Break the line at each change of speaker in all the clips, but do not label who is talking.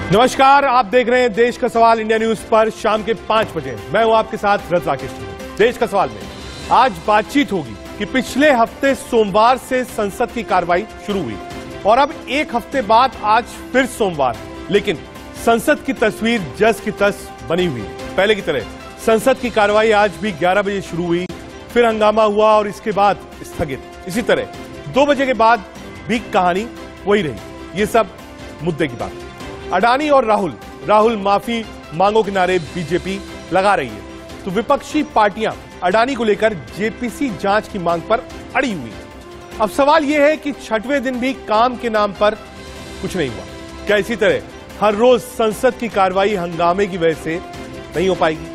नमस्कार, आप देख रहे हैं देश का सवाल इंडिया न्यूज पर शाम के 5 बजे। मैं हूं आपके साथ रज राकेश। देश का सवाल में आज बातचीत होगी कि पिछले हफ्ते सोमवार से संसद की कार्रवाई शुरू हुई और अब एक हफ्ते बाद आज फिर सोमवार, लेकिन संसद की तस्वीर जस की तस बनी हुई है। पहले की तरह संसद की कार्रवाई आज भी 11 बजे शुरू हुई, फिर हंगामा हुआ और इसके बाद स्थगित। इसी तरह 2 बजे के बाद भी कहानी वही रही। ये सब मुद्दे की बात। अडानी और राहुल माफी मांगो के नारे बीजेपी लगा रही है, तो विपक्षी पार्टियां अडानी को लेकर जेपीसी जांच की मांग पर अड़ी हुई है। अब सवाल यह है कि 6वें दिन भी काम के नाम पर कुछ नहीं हुआ। क्या इसी तरह हर रोज संसद की कार्रवाई हंगामे की वजह से नहीं हो पाएगी?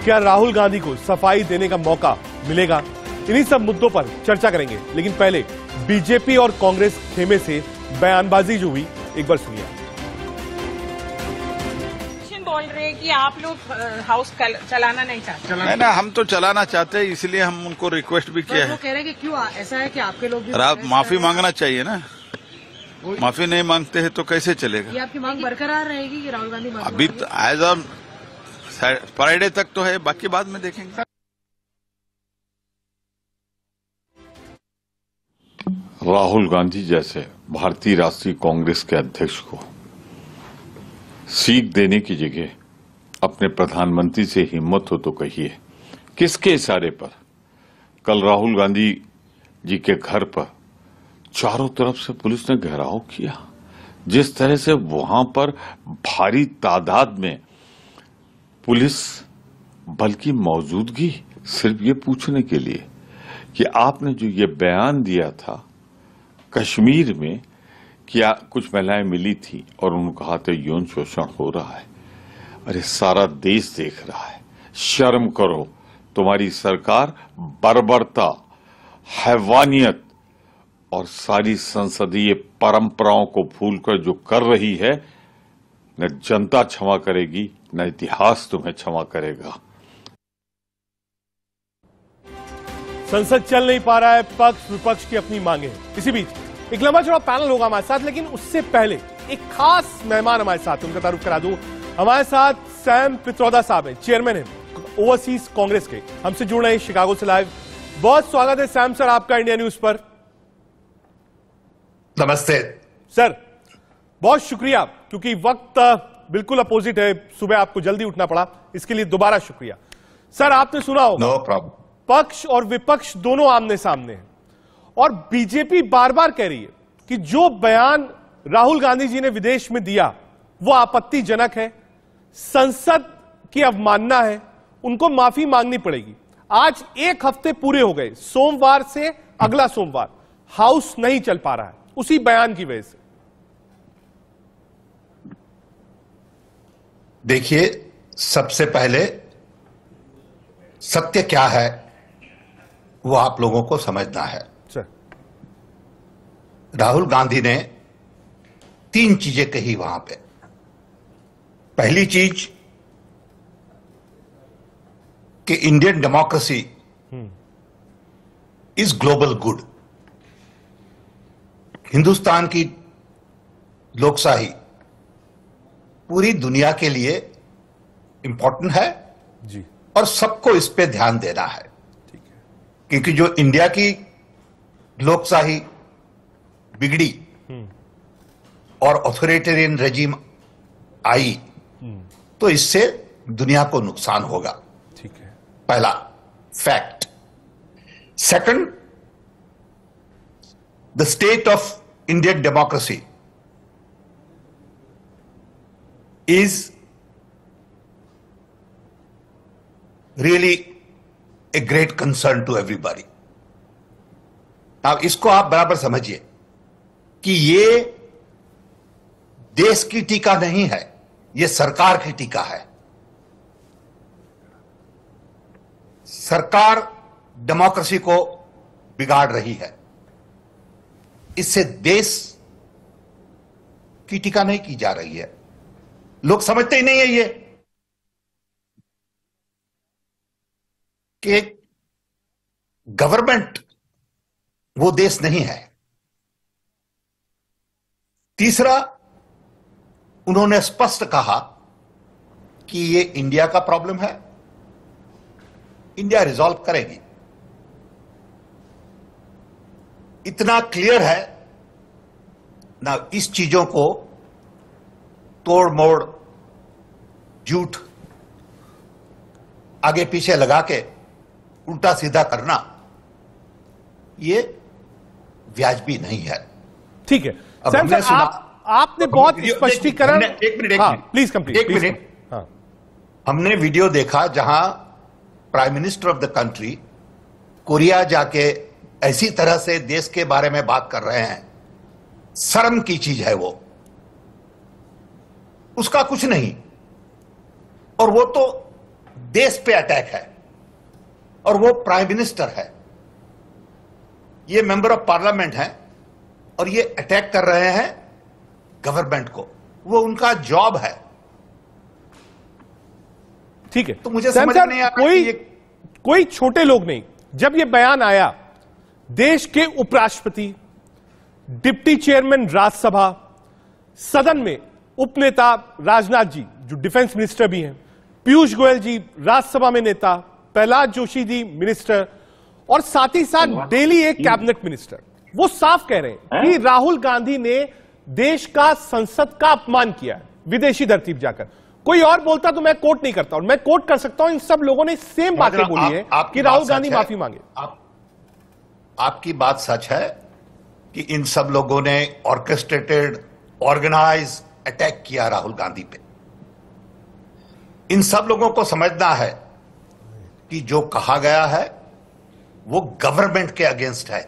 क्या राहुल गांधी को सफाई देने का मौका मिलेगा? इन्हीं सब मुद्दों पर चर्चा करेंगे, लेकिन पहले बीजेपी और कांग्रेस खेमे से बयानबाजी जो हुई एक बार सुनिए।
बोल रहे हैं कि आप लोग हाउस चलाना नहीं चाहते।
नहीं ना, हम तो चलाना चाहते हैं, इसलिए हम उनको रिक्वेस्ट भी किया है।
वो कह रहे हैं कि क्यों ऐसा है कि आपके लोग भी
आप माफी मांगना चाहिए ना, माफी नहीं मांगते हैं तो कैसे चलेगा?
ये आपकी मांग बरकरार रहेगी कि राहुल गांधी
अभी एज ऑन फ्राइडे तक तो है, बाकी बाद में देखेंगे।
राहुल गांधी जैसे भारतीय राष्ट्रीय कांग्रेस के अध्यक्ष को सीख देने की जगह अपने प्रधानमंत्री से हिम्मत हो तो कहिए, किसके इशारे पर कल राहुल गांधी जी के घर पर चारों तरफ से पुलिस ने घेराव किया? जिस तरह से वहां पर भारी तादाद में पुलिस बल की मौजूदगी सिर्फ ये पूछने के लिए कि आपने जो ये बयान दिया था कश्मीर में, क्या कुछ महिलाएं मिली थी और उन्होंने कहा था यौन शोषण हो रहा है। अरे सारा देश देख रहा है, शर्म करो। तुम्हारी सरकार बर्बरता, हैवानियत और सारी संसदीय परंपराओं को भूलकर जो कर रही है, न जनता क्षमा करेगी न इतिहास तुम्हें क्षमा करेगा।
संसद चल नहीं पा रहा है, पक्ष विपक्ष की अपनी मांगे। इसी बीच एक लंबा चौड़ा पैनल होगा हमारे साथ, लेकिन उससे पहले एक खास मेहमान हमारे साथ, उनका तारुफ करा दूं। हमारे साथ सैम पित्रोदा साहब हैं, चेयरमैन हैं ओवरसीज कांग्रेस के, हमसे जुड़ रहे हैं शिकागो से लाइव। बहुत स्वागत है सैम सर आपका इंडिया न्यूज पर।
नमस्ते
सर, बहुत शुक्रिया, क्योंकि वक्त बिल्कुल अपोजिट है, सुबह आपको जल्दी उठना पड़ा, इसके लिए दोबारा शुक्रिया। सर, आपने सुना होगा,
नो प्रॉब्लम,
पक्ष और विपक्ष दोनों आमने सामने हैं और बीजेपी बार बार कह रही है कि जो बयान राहुल गांधी जी ने विदेश में दिया वो आपत्तिजनक है, संसद की अवमानना है, उनको माफी मांगनी पड़ेगी। आज एक हफ्ते पूरे हो गए, सोमवार से अगला सोमवार हाउस नहीं चल पा रहा है उसी बयान की वजह से।
देखिए, सबसे पहले सत्य क्या है वो आप लोगों को समझना है। राहुल गांधी ने 3 चीजें कही वहां पे। पहली चीज कि Indian democracy is global good. Hindustan की लोकशाही पूरी दुनिया के लिए इंपॉर्टेंट है
जी, और
सबको इस पे ध्यान देना है। ठीक है, क्योंकि जो इंडिया की लोकशाही बिगड़ी और ऑथोरिटेरियन रेजिम आई तो इससे दुनिया को नुकसान होगा।
ठीक है,
पहला fact. Second, the state of Indian democracy is really a great concern to everybody. अब इसको आप बराबर समझिए कि ये देश की टीका नहीं है, ये सरकार की टीका है। सरकार डेमोक्रेसी को बिगाड़ रही है, इससे देश की टीका नहीं की जा रही है। लोग समझते ही नहीं है ये कि गवर्नमेंट वो देश नहीं है। तीसरा, उन्होंने स्पष्ट कहा कि ये इंडिया का प्रॉब्लम है, इंडिया रिजॉल्व करेगी। इतना क्लियर है ना, इस चीजों को तोड़ मोड़ झूठ आगे पीछे लगा के उल्टा सीधा करना ये वाजिबी नहीं है।
ठीक है
अब
सैम
हमने
साहब, आपने बहुत स्पष्टीकरण।
एक मिनट
प्लीज कंप्लीट।
एक मिनट।
हाँ,
हमने वीडियो देखा जहां prime minister of the country Korea जाके ऐसी तरह से देश के बारे में बात कर रहे हैं, शर्म की चीज है वो, उसका कुछ नहीं। और वो तो देश पे अटैक है, और वो प्राइम मिनिस्टर है, ये मेंबर ऑफ पार्लियामेंट है, और ये अटैक कर रहे हैं गवर्नमेंट को, वो उनका जॉब है।
ठीक है।
तो मुझे
सैम
समझ
साहब,
नहीं आ रहा कि
कोई छोटे लोग नहीं। जब यह बयान आया, देश के उपराष्ट्रपति, डिप्टी चेयरमैन राज्यसभा, सदन में उपनेता राजनाथ जी जो डिफेंस मिनिस्टर भी हैं, पीयूष गोयल जी राज्यसभा में नेता, प्रहलाद जोशी जी मिनिस्टर, और साथ ही साथ डेली एक कैबिनेट मिनिस्टर, वो साफ कह रहे हैं कि राहुल गांधी ने देश का संसद का अपमान किया है विदेशी धरती पर जाकर। कोई और बोलता तो मैं कोट नहीं करता, और मैं कोट कर सकता हूं। इन सब लोगों ने सेम बातें बोली है कि राहुल गांधी माफी मांगे।
आपकी बात सच है कि इन सब लोगों ने ऑर्केस्ट्रेटेड, ऑर्गेनाइज अटैक किया राहुल गांधी पे। इन सब लोगों को समझना है कि जो कहा गया है वो गवर्नमेंट के अगेंस्ट है,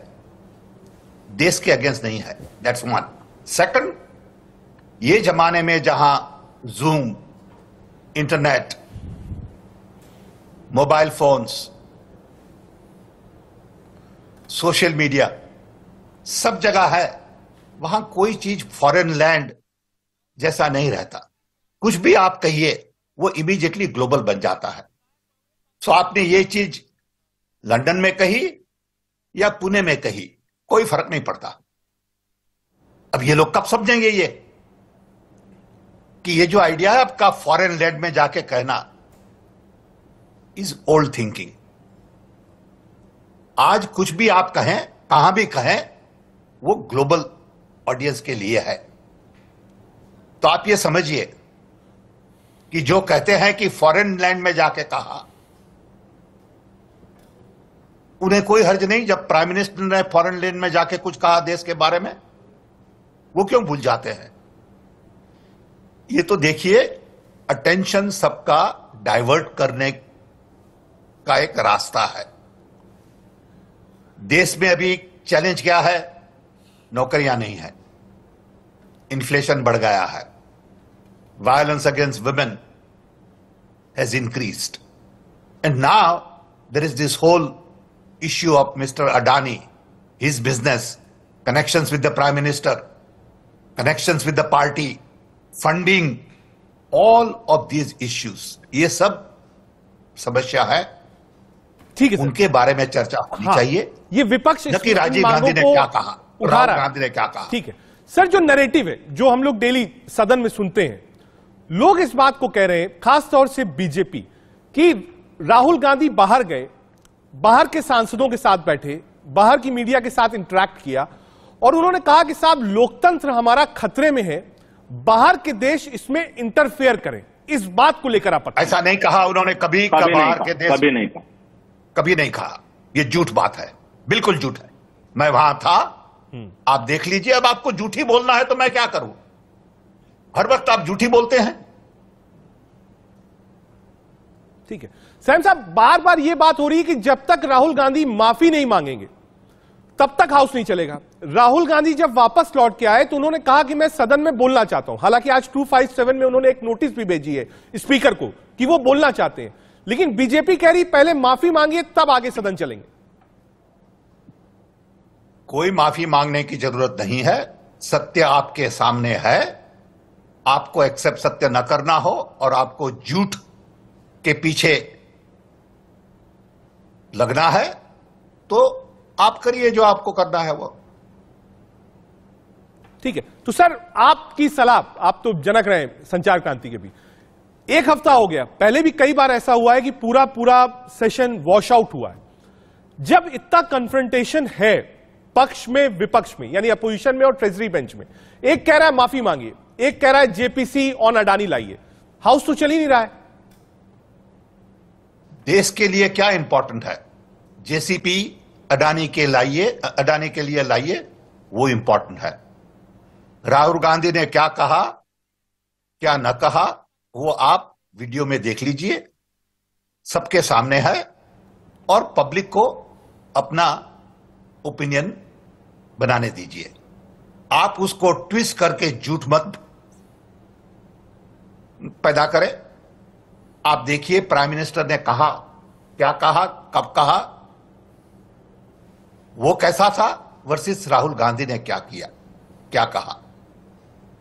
देश के अगेंस्ट नहीं है। That's one. सेकंड, ये जमाने में जहां zoom, internet, mobile phones, social media सब जगह है, वहां कोई चीज फॉरेन लैंड जैसा नहीं रहता। कुछ भी आप कहिए वो इमीडिएटली ग्लोबल बन जाता है। सो आपने ये चीज लंदन में कही या पुणे में कही, कोई फर्क नहीं पड़ता। अब ये लोग कब समझेंगे ये कि ये जो आइडिया है आपका फॉरेन लैंड में जाके कहना इज ओल्ड थिंकिंग। आज कुछ भी आप कहें, कहां भी कहें, वो ग्लोबल ऑडियंस के लिए है। तो आप ये समझिए कि जो कहते हैं कि फॉरेन लैंड में जाके कहा, उन्हें कोई हर्ज नहीं। जब प्राइम मिनिस्टर ने फॉरेन लैंड में जाके कुछ कहा देश के बारे में, वो क्यों भूल जाते हैं? ये तो देखिए, अटेंशन सबका डाइवर्ट करने का एक रास्ता है। देश में अभी चैलेंज क्या है? नौकरियां नहीं है, इन्फ्लेशन बढ़ गया है, violence against women has increased, and now there is this whole issue of Mr. Adani, his business, connections with the Prime Minister, connections with the party, funding, all of these issues. ये सब समस्या है।
ठीक है sir,
उनके बारे में चर्चा होनी चाहिए।
ये विपक्ष
न कि राजीव गांधी ने क्या कहा, राहुल गांधी ने क्या कहा।
ठीक है सर, जो नैरेटिव है जो हम लोग डेली सदन में सुनते हैं, लोग इस बात को कह रहे हैं, खासतौर से बीजेपी, कि राहुल गांधी बाहर गए, बाहर के सांसदों के साथ बैठे, बाहर की मीडिया के साथ इंटरैक्ट किया, और उन्होंने कहा कि साहब लोकतंत्र हमारा खतरे में है, बाहर के देश इसमें इंटरफेयर करें। इस बात को लेकर आप
ऐसा नहीं कहा उन्होंने कभी बाहर के देश, कभी नहीं कहा। ये झूठ बात है, बिल्कुल झूठ है। मैं वहां था, आप देख लीजिए। अब आपको झूठी बोलना है तो मैं क्या करूं? हर वक्त आप झूठी बोलते हैं।
ठीक है सैम साहब, बार बार यह बात हो रही है कि जब तक राहुल गांधी माफी नहीं मांगेंगे तब तक हाउस नहीं चलेगा। राहुल गांधी जब वापस लौट के आए तो उन्होंने कहा कि मैं सदन में बोलना चाहता हूं। हालांकि आज 257 में उन्होंने एक नोटिस भी भेजी है स्पीकर को कि वो बोलना चाहते हैं, लेकिन बीजेपी कह रही पहले माफी मांगिए तब आगे सदन चलेंगे।
कोई माफी मांगने की जरूरत नहीं है। सत्य आपके सामने है। आपको एक्सेप्ट सत्य न करना हो और आपको झूठ के पीछे लगना है तो आप करिए जो आपको करना है वो।
ठीक है, तो सर आपकी सलाह, आप तो जनक रहे संचार क्रांति के भी, एक हफ्ता हो गया, पहले भी कई बार ऐसा हुआ है कि पूरा सेशन वॉश आउट हुआ है। जब इतना कन्फ्रंटेशन है पक्ष में विपक्ष में, यानी अपोजिशन में और ट्रेजरी बेंच में, एक कह रहा है माफी मांगिए, एक कह रहा है जेपीसी ऑन अडानी लाइए, हाउस तो चल ही नहीं रहा है।
देश के लिए क्या इंपॉर्टेंट है? जेसीपी अडानी के लिए लाइए, वो इंपॉर्टेंट है। राहुल गांधी ने क्या कहा क्या न कहा, वो आप वीडियो में देख लीजिए, सबके सामने है, और पब्लिक को अपना ओपिनियन बनाने दीजिए। आप उसको ट्विस्ट करके झूठ मत पैदा करें। आप देखिए प्राइम मिनिस्टर ने कहा, क्या कहा, कब कहा, वो कैसा था, वर्सेस राहुल गांधी ने क्या किया, क्या कहा।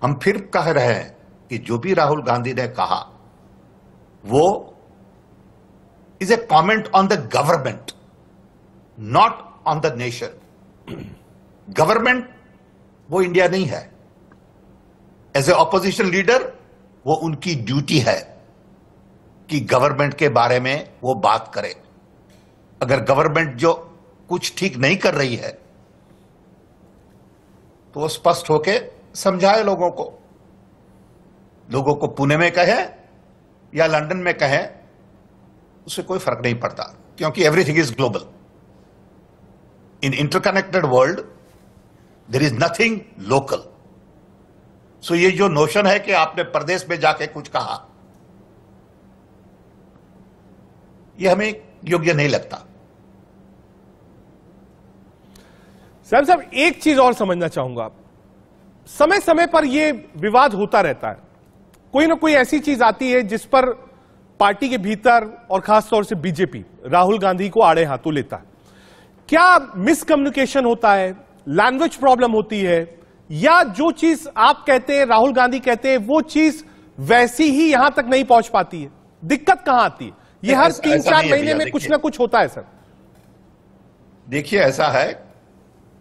हम फिर कह रहे हैं कि जो भी राहुल गांधी ने कहा वो is a comment on the government, not on the nation. Government वो इंडिया नहीं है। एज ए ऑपोजिशन लीडर वो उनकी ड्यूटी है कि गवर्नमेंट के बारे में वो बात करे। अगर गवर्नमेंट जो कुछ ठीक नहीं कर रही है तो वो स्पष्ट होके समझाए लोगों को पुणे में कहे या लंदन में कहे, उससे कोई फर्क नहीं पड़ता, क्योंकि everything is global. In interconnected world there is nothing local. So ये जो नोशन है कि आपने प्रदेश में जाके कुछ कहा, ये हमें योग्य नहीं लगता।
साहब एक चीज और समझना चाहूंगा, समय समय पर यह विवाद होता रहता है, कोई ना कोई ऐसी चीज आती है जिस पर पार्टी के भीतर और खासतौर से बीजेपी राहुल गांधी को आड़े हाथों लेता है। क्या मिसकम्युनिकेशन होता है, लैंग्वेज प्रॉब्लम होती है, या जो चीज आप कहते हैं राहुल गांधी कहते हैं वो चीज वैसी ही यहां तक नहीं पहुंच पाती है? दिक्कत कहां आती है? ये हर 3-4 महीने में कुछ ना कुछ होता है सर।
देखिए, ऐसा है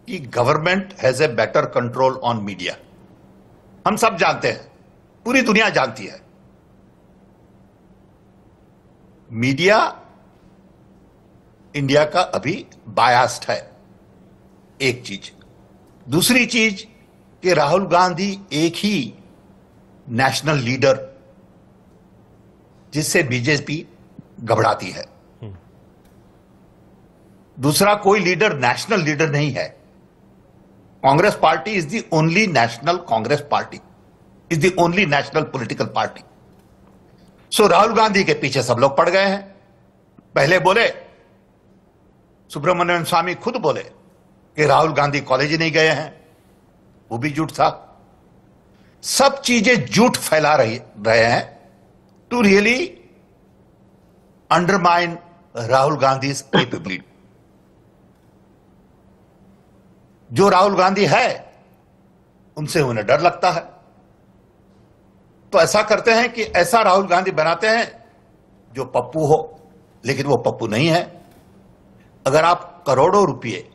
कि government has a better control on media. हम सब जानते हैं, पूरी दुनिया जानती है, मीडिया इंडिया का अभी बायास्ड है, एक चीज। दूसरी चीज कि राहुल गांधी एक ही नेशनल लीडर जिससे बीजेपी घबराती है। दूसरा कोई लीडर नेशनल लीडर नहीं है। Congress party is the only national Congress party, is the only national political party. So Rahul Gandhi के पीछे सब लोग पड़ गए हैं। पहले बोले, सुब्रमण्यम स्वामी खुद बोले कि राहुल गांधी कॉलेज ही नहीं गए हैं, वो भी झूठ था। सब चीजें झूठ फैला रहे हैं to really undermine Rahul Gandhi capability. जो राहुल गांधी है उनसे उन्हें डर लगता है, तो ऐसा करते हैं कि ऐसा राहुल गांधी बनाते हैं जो पप्पू हो, लेकिन वो पप्पू नहीं है। अगर आप करोड़ों रुपए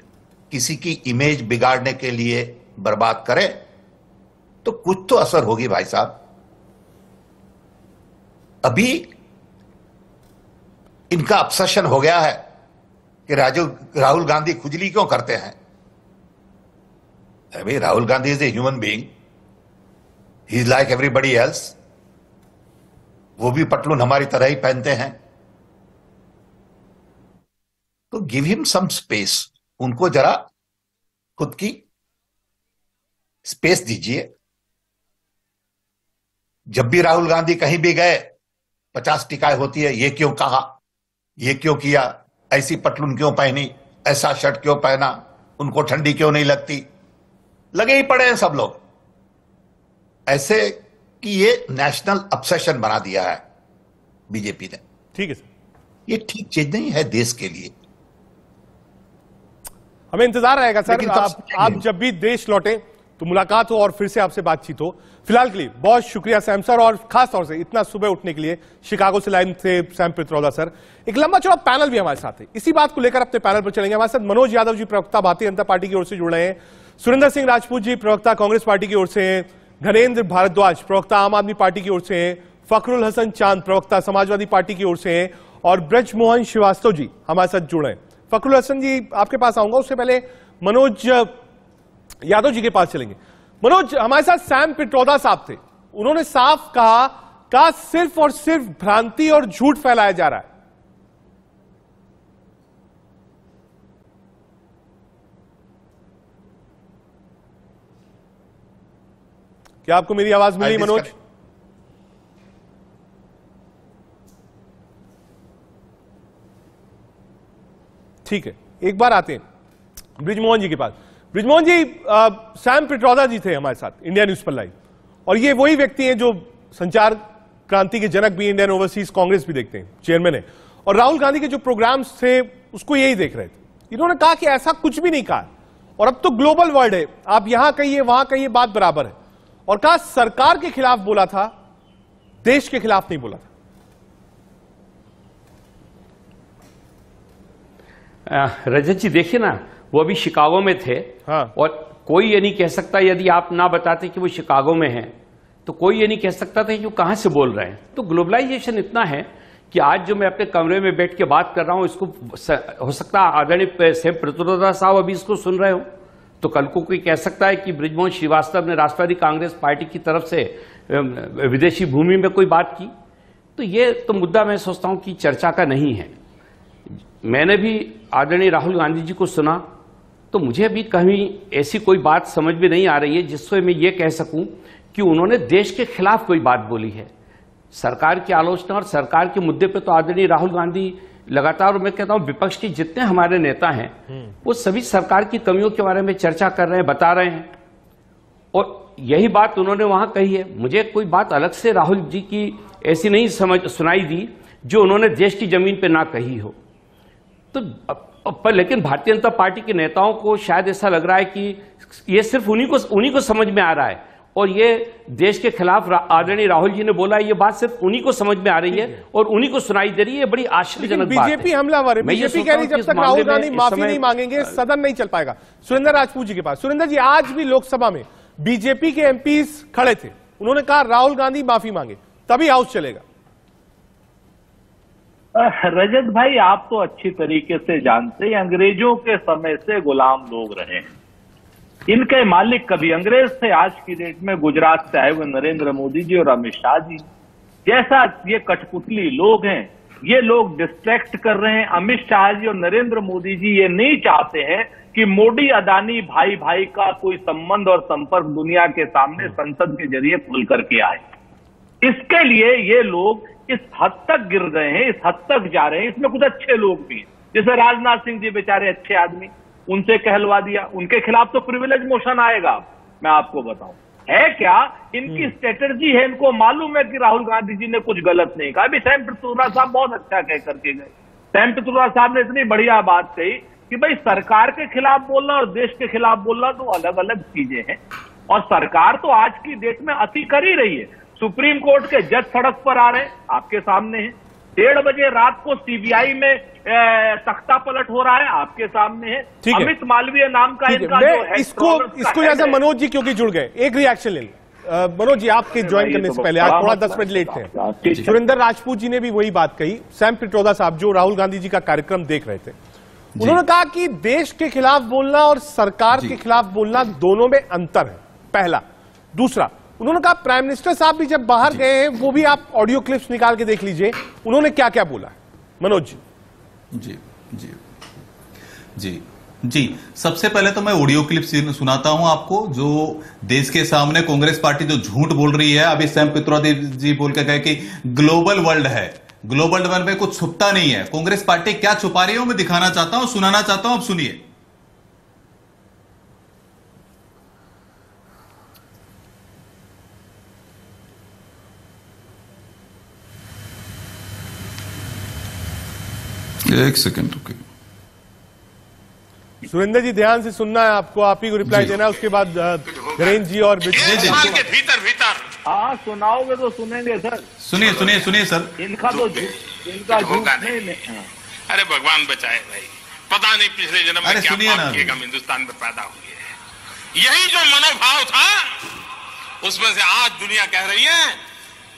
किसी की इमेज बिगाड़ने के लिए बर्बाद करें तो कुछ तो असर होगी भाई साहब। अभी इनका ऑब्सेशन हो गया है कि राहुल गांधी खुजली क्यों करते हैं। अभी Rahul Gandhi is a human being, he is like everybody else. वो भी पटलून हमारी तरह ही पहनते हैं, तो गिव हिम सम स्पेस, उनको जरा खुद की स्पेस दीजिए। जब भी राहुल गांधी कहीं भी गए 50 टिकाएं होती है, ये क्यों कहा, ये क्यों किया, ऐसी पटलून क्यों पहनी, ऐसा शर्ट क्यों पहना, उनको ठंडी क्यों नहीं लगती, लगे ही पड़े हैं सब लोग। ऐसे कि ये नेशनल ऑब्सेशन बना दिया है बीजेपी ने।
ठीक है सर,
ये ठीक चीज नहीं है देश के लिए।
हमें इंतजार रहेगा सर,
लेकिन
आप जब भी देश लौटे तो मुलाकात हो और फिर से आपसे बातचीत हो। फिलहाल के लिए बहुत शुक्रिया सैम सर, और खास तौर से इतना सुबह उठने के लिए शिकागो से लाइन से सैम पित्रोदा सर। एक लंबा चौड़ा पैनल भी हमारे साथ है, इसी बात को लेकर अपने पैनल पर चलेंगे। हमारे साथ मनोज यादव जी, प्रवक्ता भारतीय जनता पार्टी की ओर से जुड़ रहे हैं, सुरेंद्र सिंह राजपूत जी प्रवक्ता कांग्रेस पार्टी की ओर से हैं, घनेंद्र भारद्वाज प्रवक्ता आम आदमी पार्टी की ओर से हैं, फखरुल हसन चांद प्रवक्ता समाजवादी पार्टी की ओर से हैं और ब्रजमोहन श्रीवास्तव जी हमारे साथ जुड़े हैं। फखरुल हसन जी आपके पास आऊंगा, उससे पहले मनोज यादव जी के पास चलेंगे। मनोज, हमारे साथ सैम पित्रोदा साहब थे, उन्होंने साफ कहा सिर्फ और सिर्फ भ्रांति और झूठ फैलाया जा रहा है। क्या आपको मेरी आवाज मिली मनोज? ठीक है, एक बार आते हैं ब्रिजमोहन जी के पास। ब्रिजमोहन जी, सैम पित्रोदा जी थे हमारे साथ इंडिया न्यूज पर लाइव, और ये वही व्यक्ति हैं जो संचार क्रांति के जनक भी, इंडियन ओवरसीज कांग्रेस भी देखते हैं, चेयरमैन है, और राहुल गांधी के जो प्रोग्राम्स थे उसको यही देख रहे थे। इन्होंने कहा कि ऐसा कुछ भी नहीं कहा, और अब तो ग्लोबल वर्ल्ड है, आप यहां कहिए वहां कहिए बात बराबर है, और कहा सरकार के खिलाफ बोला था, देश के खिलाफ नहीं बोला था।
रजत जी देखिए ना, वो अभी शिकागो में थे।
हाँ।
और कोई ये नहीं कह सकता, यदि आप ना बताते कि वो शिकागो में हैं, तो कोई ये नहीं कह सकता था कि वो कहां से बोल रहे हैं। तो ग्लोबलाइजेशन इतना है कि आज जो मैं अपने कमरे में बैठ के बात कर रहा हूं, इसको हो सकता है आदरणीय सैम पित्रोदा साहब अभी इसको सुन रहे हो, तो कल को कोई कह सकता है कि ब्रिजमोहन श्रीवास्तव ने राष्ट्रवादी कांग्रेस पार्टी की तरफ से विदेशी भूमि में कोई बात की। तो ये तो मुद्दा मैं सोचता हूं कि चर्चा का नहीं है। मैंने भी आदरणीय राहुल गांधी जी को सुना, तो मुझे अभी कहीं ऐसी कोई बात समझ में नहीं आ रही है जिससे मैं ये कह सकूं कि उन्होंने देश के खिलाफ कोई बात बोली है। सरकार की आलोचना और सरकार के मुद्दे पे तो आदरणीय राहुल गांधी लगातार, और मैं कहता हूं विपक्ष के जितने हमारे नेता हैं वो सभी सरकार की कमियों के बारे में चर्चा कर रहे हैं, बता रहे हैं, और यही बात उन्होंने वहां कही है। मुझे कोई बात अलग से राहुल जी की ऐसी नहीं सुनाई दी जो उन्होंने देश की जमीन पे ना कही हो। तो लेकिन भारतीय जनता पार्टी के नेताओं को शायद ऐसा लग रहा है कि ये सिर्फ उन्हीं को समझ में आ रहा है, और ये देश के खिलाफ आदरणीय राहुल जी ने बोला, ये बात सिर्फ उन्हीं को समझ में आ रही है और उन्हीं को सुनाई दे रही है। ये बड़ी आश्चर्यजनक बात है।
बीजेपी हमलावर है, बीजेपी कह रही जब तक राहुल गांधी माफी नहीं मांगेंगे सदन नहीं चल पाएगा। सुरेंद्र राजपूत जी के पास। सुरेंद्र जी, आज भी लोकसभा में बीजेपी के एमपीज खड़े थे, उन्होंने कहा राहुल गांधी माफी मांगे तभी हाउस चलेगा।
रजत भाई, आप तो अच्छी तरीके से जानते हैं, अंग्रेजों के समय से गुलाम लोग रहे हैं। इनके मालिक कभी अंग्रेज थे, आज की डेट में गुजरात से आए हुए नरेंद्र मोदी जी और अमित शाह जी जैसा ये कठपुतली लोग हैं, ये लोग डिस्ट्रैक्ट कर रहे हैं। अमित शाह जी और नरेंद्र मोदी जी ये नहीं चाहते हैं कि मोदी अदानी भाई भाई का कोई संबंध और संपर्क दुनिया के सामने संसद के जरिए खुल करके आए। इसके लिए ये लोग इस हद तक गिर गए हैं, इस हद तक जा रहे हैं। इसमें कुछ अच्छे लोग भी हैं, जैसे राजनाथ सिंह जी बेचारे अच्छे आदमी, उनसे कहलवा दिया, उनके खिलाफ तो प्रिविलेज मोशन आएगा। मैं आपको बताऊं है क्या इनकी स्ट्रेटजी है, इनको मालूम है कि राहुल गांधी जी ने कुछ गलत नहीं कहा। अभी सैम पित्रोदा साहब बहुत अच्छा कह करके गए। सैम पित्रोदा साहब ने इतनी बढ़िया बात कही कि भाई सरकार के खिलाफ बोलना और देश के खिलाफ बोलना तो अलग अलग चीजें हैं, और सरकार तो आज की डेट में अति कर ही रही है। सुप्रीम कोर्ट के जज सड़क पर आ रहे हैं, आपके सामने है। 1:30 बजे रात को सीबीआई में तख्ता पलट हो रहा है, आपके सामने है। अमित मालवीय नाम का इनका जो है,
इसको जैसे मनोज जी क्योंकि जुड़ गए, एक रिएक्शन ले लें। मनोज जी, आपके ज्वाइन करने से पहले, आज थोड़ा 10 मिनट लेट थे। सुरेंद्र राजपूत जी ने भी वही बात कही। सैम पित्रोदा साहब जो राहुल गांधी जी का कार्यक्रम देख रहे थे, उन्होंने कहा कि देश के खिलाफ बोलना और सरकार के खिलाफ बोलना दोनों में अंतर है, पहला। दूसरा, उन्होंने कहा प्राइम मिनिस्टर साहब भी जब बाहर गए हैं, वो भी आप ऑडियो क्लिप्स निकाल के देख लीजिए, उन्होंने क्या क्या बोला है। मनोज जी।
जी जी जी जी सबसे पहले तो मैं ऑडियो क्लिप सुनाता हूं आपको, जो देश के सामने कांग्रेस पार्टी जो झूठ बोल रही है। अभी सैम पित्रोदा जी बोल के गए कि ग्लोबल वर्ल्ड है, ग्लोबल वर्ल्ड में कुछ छुपता नहीं है। कांग्रेस पार्टी क्या छुपा रही है मैं दिखाना चाहता हूं, सुनाना चाहता हूं, आप सुनिए। एक सेकंड रुकिए।
सुरेंद्र जी, ध्यान से सुनना है आपको, आप ही को रिप्लाई देना है, उसके बाद घरेंद्र जी और
के भीतर
हाँ सुनाओगे तो सुनेंगे सर।
सुनिए सुनिए सुनिए सर।
इनका तो इनका झूठ नहीं।
अरे भगवान बचाए भाई, पता नहीं पिछले जन्म में क्या पाप किए हम हिंदुस्तान में पैदा हुए हैं।
यही जो मनोभाव था, उसमें से आज दुनिया कह रही है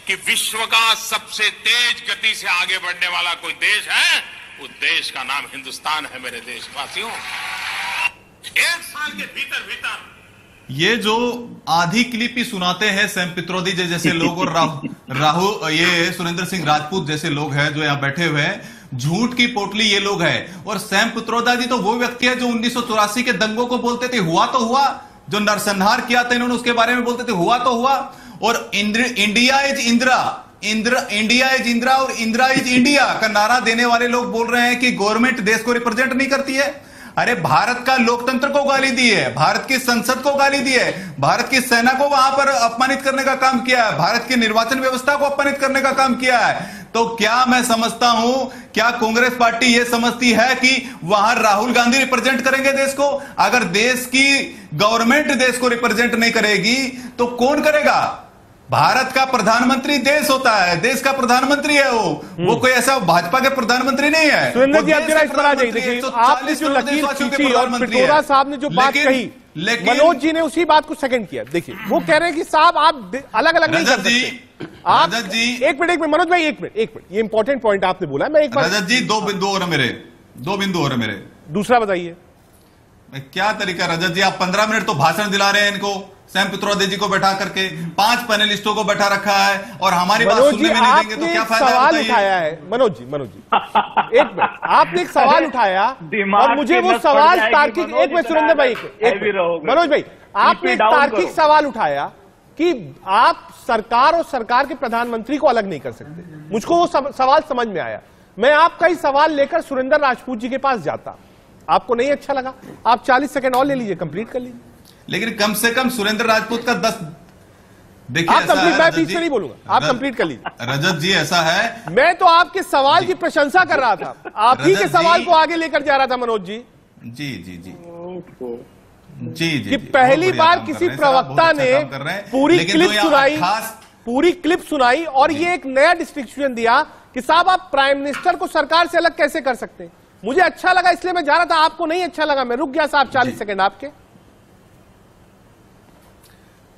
कि विश्व का सबसे तेज गति से आगे बढ़ने वाला कोई देश है, उस देश का नाम हिंदुस्तान है। मेरे देशवासियों, 1 साल के भीतर
ये जो आधी क्लिप ही सुनाते हैं सैम पित्रोदा जैसे लोग और राहुल ये सुरेंद्र सिंह राजपूत जैसे लोग हैं जो यहाँ बैठे हुए हैं, झूठ की पोटली ये लोग हैं। और सैम पित्रोदा जी तो वो व्यक्ति है जो 1984 के दंगों को बोलते थे हुआ तो हुआ, जो नरसंहार किया था इन्होंने उसके बारे में बोलते थे हुआ तो हुआ। और India is Indira, India is Indira और इंदिरा इज इंडिया का नारा देने वाले लोग बोल रहे हैं कि गवर्नमेंट देश को रिप्रेजेंट नहीं करती है। अरे भारत का लोकतंत्र को गाली दी है, भारत की संसद को गाली दी है, भारत की सेना को वहां पर अपमानित करने का काम किया है, भारत की निर्वाचन व्यवस्था को अपमानित करने का काम किया है। तो क्या मैं समझता हूं, क्या कांग्रेस पार्टी यह समझती है कि वहां राहुल गांधी रिप्रेजेंट करेंगे देश को? अगर देश की गवर्नमेंट देश को रिप्रेजेंट नहीं करेगी तो कौन करेगा? भारत का प्रधानमंत्री देश होता है, देश का प्रधानमंत्री है वो कोई ऐसा भाजपा के प्रधानमंत्री नहीं है।
सुरेंद्र जी, आप जरा इस पर आ जाइए। देखिए, आपने जो लकीर खींची और पित्रोदा साहब ने जो बात कही, मनोज जी ने उसी बात को सेकंड किया। देखिए, वो कह रहे हैं कि साहब आप अलग अलग नहीं कर सकते। आप एक मिनट मनोज भाई, एक मिनट, ये इंपॉर्टेंट पॉइंट आपने बोला। मैं एक बार
रजत जी, 2 बिंदु और मेरे
दूसरा बताइए
क्या तरीका। रजत जी, आप 15 मिनट तो भाषण दिला रहे हैं इनको, सैम पित्रोदा जी को बैठा करके 5 पैनलिस्टों को बैठा रखा है और हमारी बात सुनने में नहीं देंगे तो क्या फायदा?
सवाल उठाया है मनोज जी, एक मिनट, आपने एक सवाल उठाया और मुझे वो सवाल तार्किक, एक मिनट सुरेंद्र भाई, मनोज भाई, आपने एक तार्किक सवाल उठाया कि आप सरकार और सरकार के प्रधानमंत्री को अलग नहीं कर सकते। मुझको वो सवाल समझ में आया। मैं आपका ही सवाल लेकर सुरेंद्र राजपूत जी के पास जाता, आपको नहीं अच्छा लगा, आप 40 सेकंड और ले लीजिए, कंप्लीट कर लीजिए।
लेकिन कम से कम सुरेंद्र राजपूत का 10 देखिए,
आप कंप्लीट, मैं बीच में नहीं बोलूंगा, आप कंप्लीट कर लीजिए।
रजत जी, ऐसा है,
मैं तो आपके सवाल की प्रशंसा कर रहा था, आप ही के सवाल को आगे लेकर जा रहा था मनोज जी।
जी जी जी जी जी,
कि पहली बार किसी प्रवक्ता ने पूरी क्लिप सुनाई और ये एक नया डिस्क्रिप्शन दिया कि साहब आप प्राइम मिनिस्टर को सरकार से अलग कैसे कर सकते हैं। मुझे अच्छा लगा इसलिए मैं जा रहा था, आपको नहीं अच्छा लगा, मैं रुक गया साहब। 40 सेकंड आपके।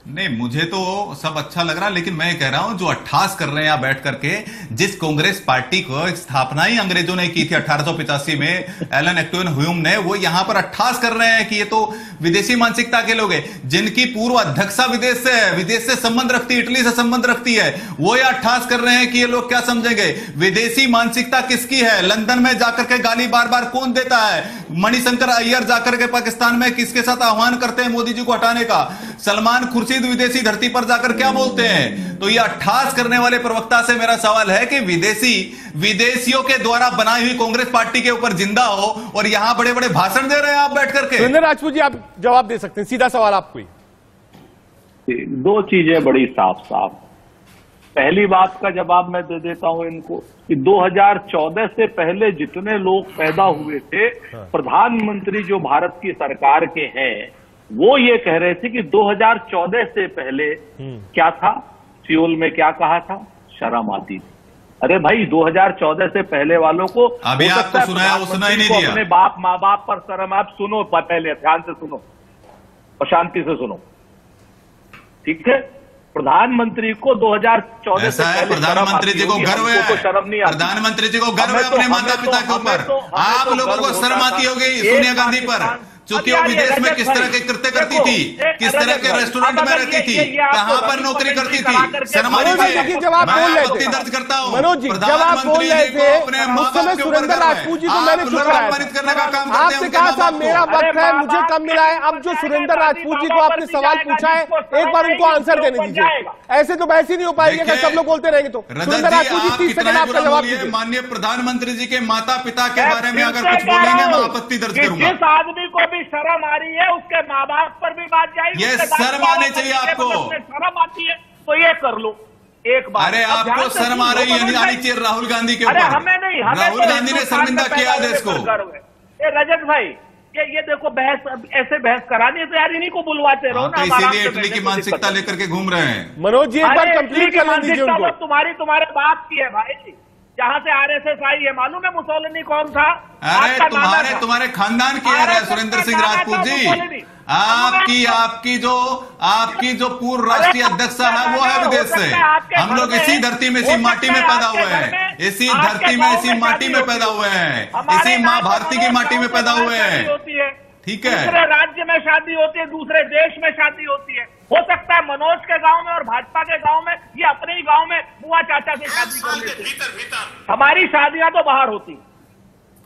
नहीं, मुझे तो सब अच्छा लग रहा, लेकिन मैं कह रहा हूं जो अट्ठास कर रहे हैं यहां बैठ करके, जिस कांग्रेस पार्टी को स्थापना ही अंग्रेजों ने की थी 1885 में, एलन एक्टोन ह्यूम ने, वो यहां पर अट्ठास कर रहे हैं कि ये तो विदेशी मानसिकता के लोग हैं। जिनकी पूर्व अध्यक्षा विदेश से है, विदेश से संबंध रखती है, इटली से संबंध रखती है, वो ये अट्ठास कर रहे हैं कि ये लोग क्या समझेंगे। विदेशी मानसिकता किसकी है? लंदन में जाकर के गाली बार बार कौन देता है? मणिशंकर अय्यर जाकर के पाकिस्तान में किसके साथ आह्वान करते हैं मोदी जी को हटाने का? सलमान खुर्शीद विदेशी धरती पर जाकर क्या बोलते हैं? तो ये अट्ठास करने वाले प्रवक्ता से मेरा सवाल है कि विदेशियों के द्वारा बनाई हुई कांग्रेस पार्टी के ऊपर जिंदा हो और यहां बड़े बड़े भाषण दे रहे हैं आप बैठ करके।
सुरेंद्र राजपूत जी, आप जवाब दे सकते हैं, सीधा सवाल आपको ही।
2 चीजें बड़ी साफ साफ। पहली बात का जवाब मैं दे देता हूं इनको कि 2014 से पहले जितने लोग पैदा हुए थे, प्रधानमंत्री जो भारत की सरकार के हैं, वो ये कह रहे थे कि 2014 से पहले क्या था, सियोल में क्या कहा था, शर्म आती थी। अरे भाई, 2014 से पहले वालों को
अभी आपको सुनाया, वो सुना ही नहीं दिया।
अपने बाप माँ बाप पर शर्म। आप सुनो, पहले ध्यान से सुनो और शांति से सुनो, ठीक है? प्रधानमंत्री को 2014 से पहले
प्रधानमंत्री जी को गर्व है,
तो शर्म नहीं आती।
प्रधानमंत्री जी को गर्व है अपने माता पिता के ऊपर। आप लोगों को शर्म आती होगी सोनिया गांधी पर, क्योंकि वो विदेश में किस तरह के कृत्य करती थी, किस तरह के रेस्टोरेंट में रहती थी, कहां पर नौकरी करती थी। शर्म आती है।
जब आप बोल रहे थे,
दर्ज करता हूं
मनोज जी, जब आप बोल रहे थे उस समय सुरेंद्र राजपूत जी को मैंने चुप कराया, आपने कहा साहब मेरा वक्त है, मुझे कम मिला है। अब जो सुरेंद्र राजपूत जी को आपने सवाल पूछा है, एक बार उनको आंसर देने दीजिए। ऐसे तो बहस ही नहीं हो पाएगी अगर सब लोग बोलते रहेंगे तो। सुरेंद्र राजपूत जी 30 सेकंड आपका जवाब दीजिए।
माननीय प्रधानमंत्री जी के माता पिता के बारे में अगर कुछ बोलेंगे मैं आपत्ति दर्ज करूंगा।
जिस आदमी को भी शर्म आ रही है उसके माँ बाप पर भी बात जाएगी।
ये शर्म आने चाहिए आपको।
शर्म आती है तो ये कर लो एक बार।
अरे आपको शर्म आ रही है, आनी चाहिए राहुल गांधी के ऊपर।
हमें नहीं,
राहुल गांधी ने शर्मिंदा किया देश को।
रजत भाई, ये देखो बहस, ऐसे बहस करानी है तो यार इन्हीं को बुलवाते रहो ना।
इसीलिए इटली की मानसिकता लेकर के घूम रहे हैं।
मनोज जी, एक बार कंप्लीट कर लीजिए उनको।
तुम्हारे बाप की है भाई। जहाँ से आरएसएस आई है। मालूम है मुसोलिनी कौन था?
अरे तुम्हारे खानदान की है सुरेंद्र सिंह राजपूत जी। आपकी जो पूर्व राष्ट्रीय अध्यक्ष है वो है विदेश से। हम लोग इसी धरती में, इसी माटी में पैदा हुए हैं, इसी धरती में, इसी माटी में पैदा हुए हैं, इसी माँ भारती की माटी में पैदा हुए हैं। ठीक है,
दूसरे राज्य में शादी होती है, दूसरे देश में शादी होती है। हो सकता है मनोज के गांव में और भाजपा के गांव में, ये अपने ही गांव में बुआ चाचा से शादी कर लेते। हमारी शादियां तो बाहर होती,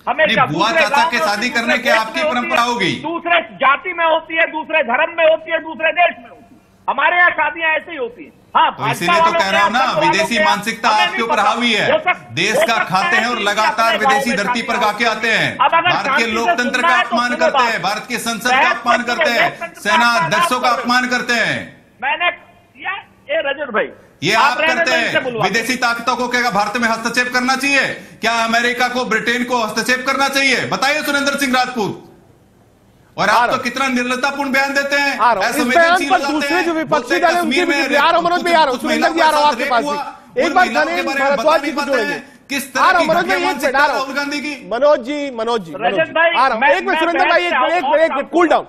हमें
बुआ चाचा के शादी करने की आपकी परंपरा होगी,
दूसरे जाति में होती है, दूसरे धर्म में होती है, दूसरे देश में होती है। हमारे यहाँ शादियां ऐसे ही होती है। हाँ,
तो इसीलिए तो कह रहा हूँ ना, विदेशी मानसिकता आपके ऊपर हावी है। देश का खाते हैं और लगातार विदेशी धरती पर गाके आते हैं। भारत के लोकतंत्र का अपमान करते हैं, भारत की संसद का अपमान करते हैं, सेना अध्यक्षों का अपमान करते हैं।
मैंने ये रजत भाई,
ये आप करते हैं। विदेशी ताकतों को क्या भारत में हस्तक्षेप करना चाहिए? क्या अमेरिका को, ब्रिटेन को हस्तक्षेप करना चाहिए? बताइए सुरेंद्र सिंह राजपूत। और आप तो कितना निर्लजतापूर्ण बयान देते हैं,
दूसरे जो विपक्षी दल है उनके भी आ रहा हूं, मनोज भाई आ रहा हूं, सुरेंद्र जी आ रहा हूं आपके पास भी। एक बार भारद्वाज जी को जोड़ेंगे।
किस तरह की घटिया मानसिकता राहुल गांधी की?
मनोज जी
रजत भाई
आ रहा हूं, एक मिनट सुरेंद्र भाई, एक मिनट कूल डाउन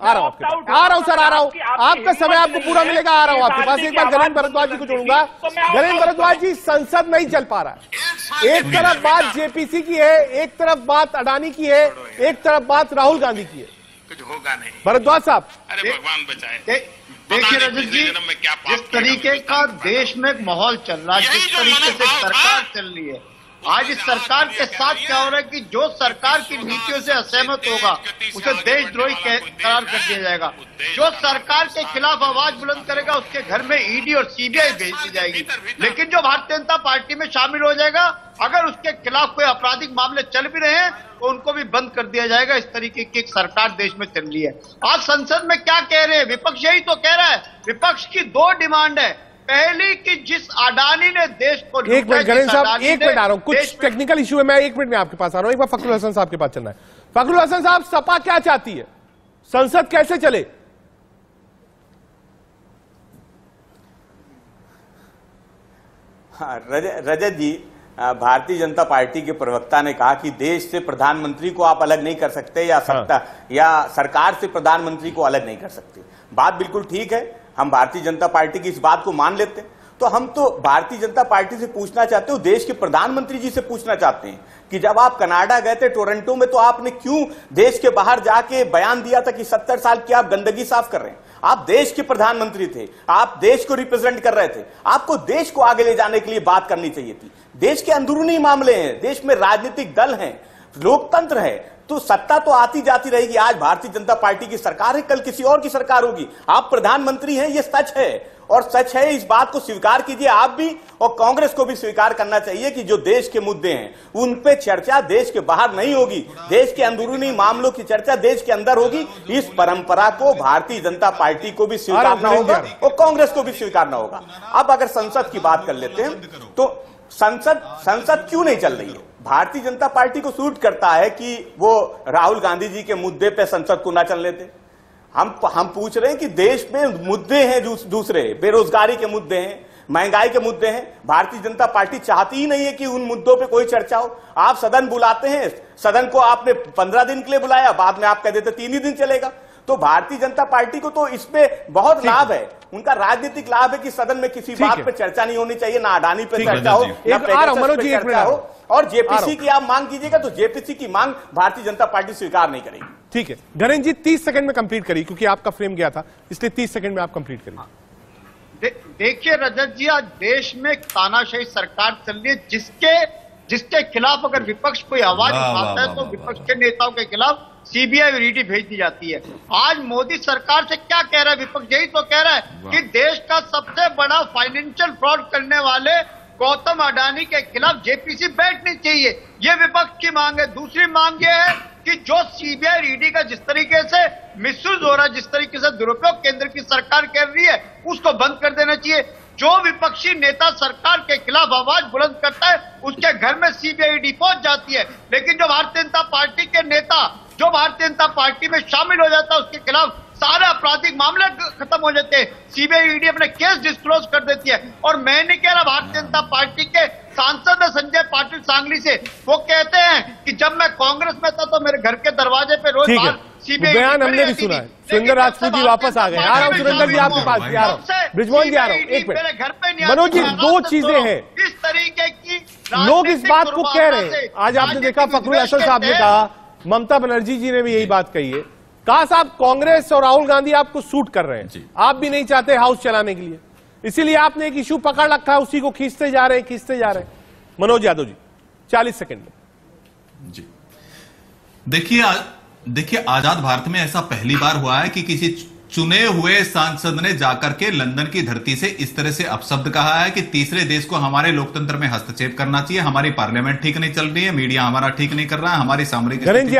आ रहा हूं आपके पास, आ रहा हूं सर, आ रहा हूं, आपका समय आपको पूरा मिलेगा, आ रहा हूं आपके पास। एक बार गणेश भारद्वाज जी को जोड़ूंगा। गणेश भारद्वाज जी, संसद नहीं चल पा रहा है। एक तरफ बात जेपीसी की है, एक तरफ बात अडानी की है, एक तरफ बात राहुल गांधी की है,
कुछ होगा नहीं।
भारद्वाज साहब,
अरे भगवान बचाए।
देखिए रजत जी, जिस तरीके का देश में एक माहौल चल रहा है, जिस तरीके से सरकार चल रही है, आज इस सरकार के साथ क्या हो रहा है कि जो सरकार की नीतियों से असहमत होगा उसे देशद्रोही करार कर दिया जाएगा। जो सरकार के खिलाफ आवाज बुलंद करेगा उसके घर में ईडी और सीबीआई भेज दी जाएगी। लेकिन जो भारतीय जनता पार्टी में शामिल हो जाएगा, अगर उसके खिलाफ कोई आपराधिक मामले चल भी रहे हैं तो उनको भी बंद कर दिया जाएगा। इस तरीके की एक सरकार देश में चल रही है। आज संसद में क्या कह रहे हैं विपक्ष? यही तो कह रहा है। विपक्ष की दो डिमांड है। पहली कि जिस अडानी ने देश को,
एक मिनट गणेश साहब, एक मिनट आ रहा हूं, कुछ टेक्निकल इश्यू है, मैं एक मिनट में आपके पास आ रहा हूं। एक बार फखरुल हसन साहब के पास चलना है। फखरुल हसन साहब, सपा क्या चाहती है? संसद कैसे चले?
हाँ, रजत जी, भारतीय जनता पार्टी के प्रवक्ता ने कहा कि देश से प्रधानमंत्री को आप अलग नहीं कर सकते, या सत्ता या सरकार से प्रधानमंत्री को अलग नहीं कर सकते। बात बिल्कुल ठीक है, हम भारतीय जनता पार्टी की इस बात को मान लेते हैं। तो हम तो भारतीय जनता पार्टी से पूछना चाहते हो, देश के प्रधानमंत्री जी से पूछना चाहते हैं कि जब आप कनाडा गए थे, टोरंटो में, तो आपने क्यों देश के बाहर जाके बयान दिया था कि 70 साल की आप गंदगी साफ कर रहे हैं? आप देश के प्रधानमंत्री थे, आप देश को रिप्रेजेंट कर रहे थे, आपको देश को आगे ले जाने के लिए बात करनी चाहिए थी। देश के अंदरूनी मामले हैं, देश में राजनीतिक दल हैं, लोकतंत्र है, तो सत्ता तो आती जाती रहेगी। आज भारतीय जनता पार्टी की सरकार है, कल किसी और की सरकार होगी। आप प्रधानमंत्री हैं, ये सच है, और सच है, इस बात को स्वीकार कीजिए आप भी, और कांग्रेस को भी स्वीकार करना चाहिए कि जो देश के मुद्दे हैं उन पे चर्चा देश के बाहर नहीं होगी, देश के अंदरूनी मामलों की चर्चा देश के अंदर होगी। इस परंपरा को भारतीय जनता पार्टी को भी स्वीकारना होगा और कांग्रेस को भी स्वीकारना होगा। अब अगर संसद की बात कर लेते हैं, तो संसद क्यों नहीं चल रही है? भारतीय जनता पार्टी को सूट करता है कि वो राहुल गांधी जी के मुद्दे पे संसद को ना चल लेते। हम पूछ रहे हैं कि देश में मुद्दे हैं, दूसरे बेरोजगारी के मुद्दे हैं, महंगाई के मुद्दे हैं। भारतीय जनता पार्टी चाहती ही नहीं है कि उन मुद्दों पे कोई चर्चा हो। आप सदन बुलाते हैं, सदन को आपने 15 दिन के लिए बुलाया, बाद में आप कह देते 3 ही दिन चलेगा। तो भारतीय जनता पार्टी को तो इसमें बहुत लाभ है, उनका राजनीतिक लाभ है कि सदन में किसी बात पे चर्चा नहीं होनी चाहिए, ना अडानी पे चर्चा हो, ना पेगासस पे चर्चा हो। और जेपीसी की आप मांग कीजिएगा तो जेपीसी की मांग भारतीय जनता पार्टी स्वीकार नहीं करेगी।
ठीक है गणेश जी, 30 सेकंड में कंप्लीट करिए, क्योंकि आपका फ्रेम गया था, इसलिए 30 सेकंड में आप कंप्लीट करिए।
देखिए रजत जी, आज देश में तानाशाही सरकार चल रही है, जिसके खिलाफ अगर विपक्ष कोई आवाज उठाता है तो विपक्ष के नेताओं के खिलाफ सीबीआई और ईडी भेज दी जाती है। आज मोदी सरकार से क्या कह रहा है विपक्ष? यही तो कह रहा है कि देश का सबसे बड़ा फाइनेंशियल फ्रॉड करने वाले गौतम अडानी के खिलाफ जेपीसी बैठनी चाहिए, ये विपक्ष की मांग है। दूसरी मांग ये है कि जो सीबीआई और ईडी का जिस तरीके से मिसयूज हो रहा है, जिस तरीके से दुरुपयोग केंद्र की सरकार कर रही है, उसको बंद कर देना चाहिए। जो विपक्षी नेता सरकार के खिलाफ आवाज बुलंद करता है उसके घर में सीबीआई ईडी पहुंच जाती है, लेकिन जो भारतीय जनता पार्टी के नेता जो भारतीय जनता पार्टी में शामिल हो जाता है उसके खिलाफ सारे आपराधिक मामले खत्म हो जाते हैं, सीबीआई ईडी अपने केस डिस्क्लोज कर देती है। और मैं नहीं कह रहा भारतीय जनता पार्टी के सांसद है संजय पाटिल सांगली से, वो कहते हैं कि जब मैं कांग्रेस में था तो मेरे घर के दरवाजे पे रोज सीबीआई
बयान हमने भी सुना है। सुरेंद्र राजपूत जी वापस आ गए। आ रहा हूँ सुरेंद्र जी आपके पास, आ रहा हूँ ब्रिजमोहन जी, आ रहा हूँ एक मिनट।
घर पे
मनोज जी, दो चीजें हैं,
इस तरीके की
लोग इस बात को कह रहे हैं। आज आपने देखा फखरुल हसन साहब ने कहा, ममता बनर्जी जी ने भी यही बात कही है। कहा साहब कांग्रेस और राहुल गांधी आपको सूट कर रहे हैं, आप भी नहीं चाहते हाउस चलाने के लिए, इसीलिए आपने एक इशू पकड़ रखा है, उसी को खींचते जा रहे हैं। मनोज यादव जी 40 सेकंड में।
जी देखिए आजाद भारत में ऐसा पहली बार हुआ है कि किसी चुने हुए सांसद ने जाकर के लंदन की धरती से इस तरह से अपशब्द कहा है कि तीसरे देश को हमारे लोकतंत्र में हस्तक्षेप करना चाहिए, हमारी पार्लियामेंट ठीक नहीं चल रही है, मीडिया हमारा ठीक नहीं कर रहा है, हमारी सामरिक स्थिति ठीक नहीं